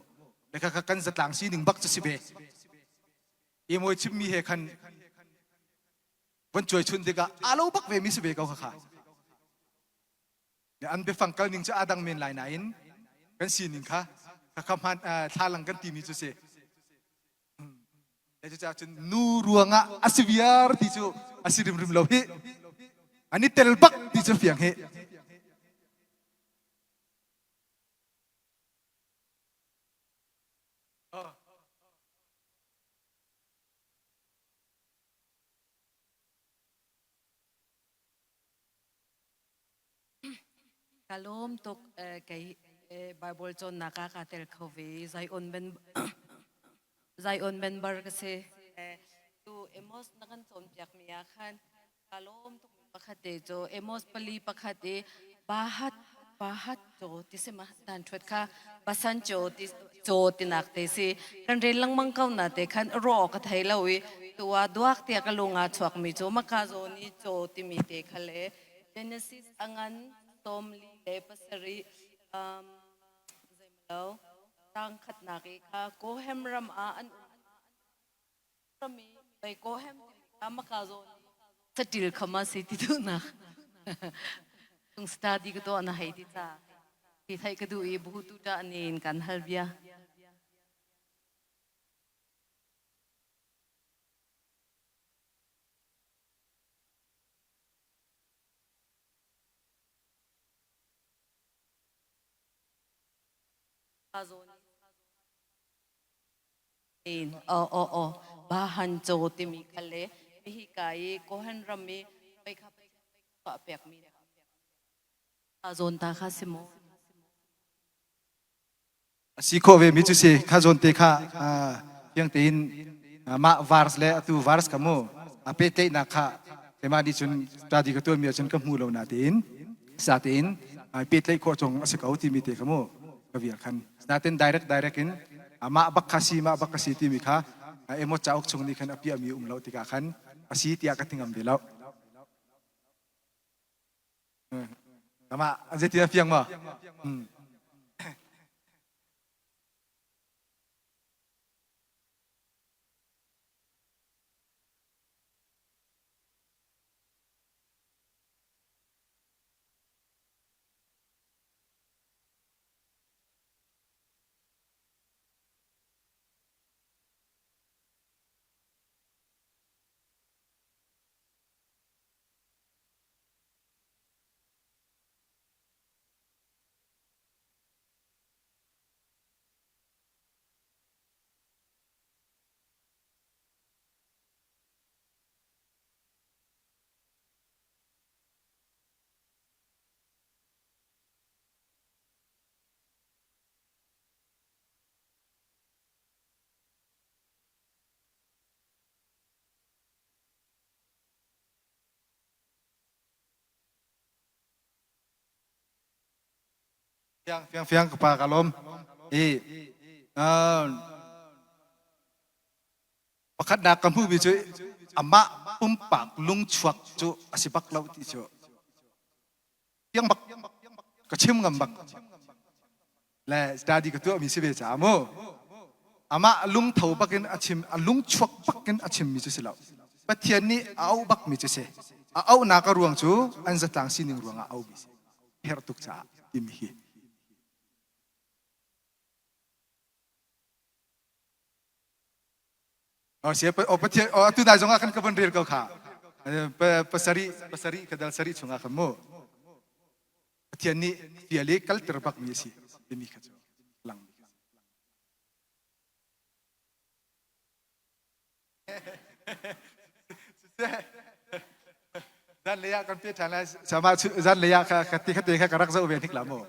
และกันจะต่างสีหนึ่งบักจะสิเบเอโมชิมมีเหตุกันวันจอยชุนเด็กอาลูบักเวมิสิเบกเอาค่ะเนี่ยอันไปฟังกันหนึ่งจะอาดังเมนไลน์ไหนกันสีหนึ่งค่ะคำพันท่าหลังกันตีมีจุดเสแต่จะจนนูรวงอาศิวิอาร์ที่จูอาศิริมริมเราเฮอันนี้เตลบักที่จูเฟียงเฮกาลมตกไก่ไบเบิลจนนักการเตลคาวีใจออนเป็นบาร์กเซตูเอมอสนักการจนจากมีอาคารกาลมตกประคติโจเอมอสปลีประคติบาฮัดโจที่สมาดันทวดค่ะบาสันโจที่นักเตสิกันเรียนลังมังเก้านาเตคันรอกระไทยลาวิตัวดวกเตียกลงอาชวกมีโจมากาโจนี่โจที่มีเตคะเลเจเนซิสอังันตอมลีเลปสรีใจมาแล้วตั้งขัดนักค่ะโกเฮมรำอันรำมีไปโกเฮมตามกาโซนสติลขมาสิติดูนะตรงสตาดีก็ตัวน่าให้ติดตาที่ไทยก็ดูอีบุตุตาอันนี้กันฮัลเบียbahan joti mi khale mi kai kohan rami pe kha pa pek mi azon ta kha simo สีโคเวมิจุเซข้าโจนเตข้ายังตีน ma vars le tu vars kamu ape te na kha tema di chun study ka tu mi chun ka mu lo na tin satin pe te ko chong asikau ti mi te kamu ka vi khan satin direct in ma bakasi ti mi kha emo chauk chung ni khan api ami umlo ti ka khan asi ti ka tingam de lo kama azeti na piang mo fiang kepa kalom pakat nak kamu bicu ama umpak lung chuak cu asibak lau ti cu yang bak kecim ngambak le stadi ketua misi beca amo ama lung thau bakin achim lung chuak bakin achim micu silau patian ni au bak micu se au naka ruang cu anjatang sining ruang au bisi hertuk ca timhi oh siapa patian tu dah jonga kan kapan real kau kha pasari kadal sari chunga kamu patian ni piali kal terbak misi demi khajo lang dan leya kan pe thana sama dan leya kha khati khate kha karak za ubenik lamo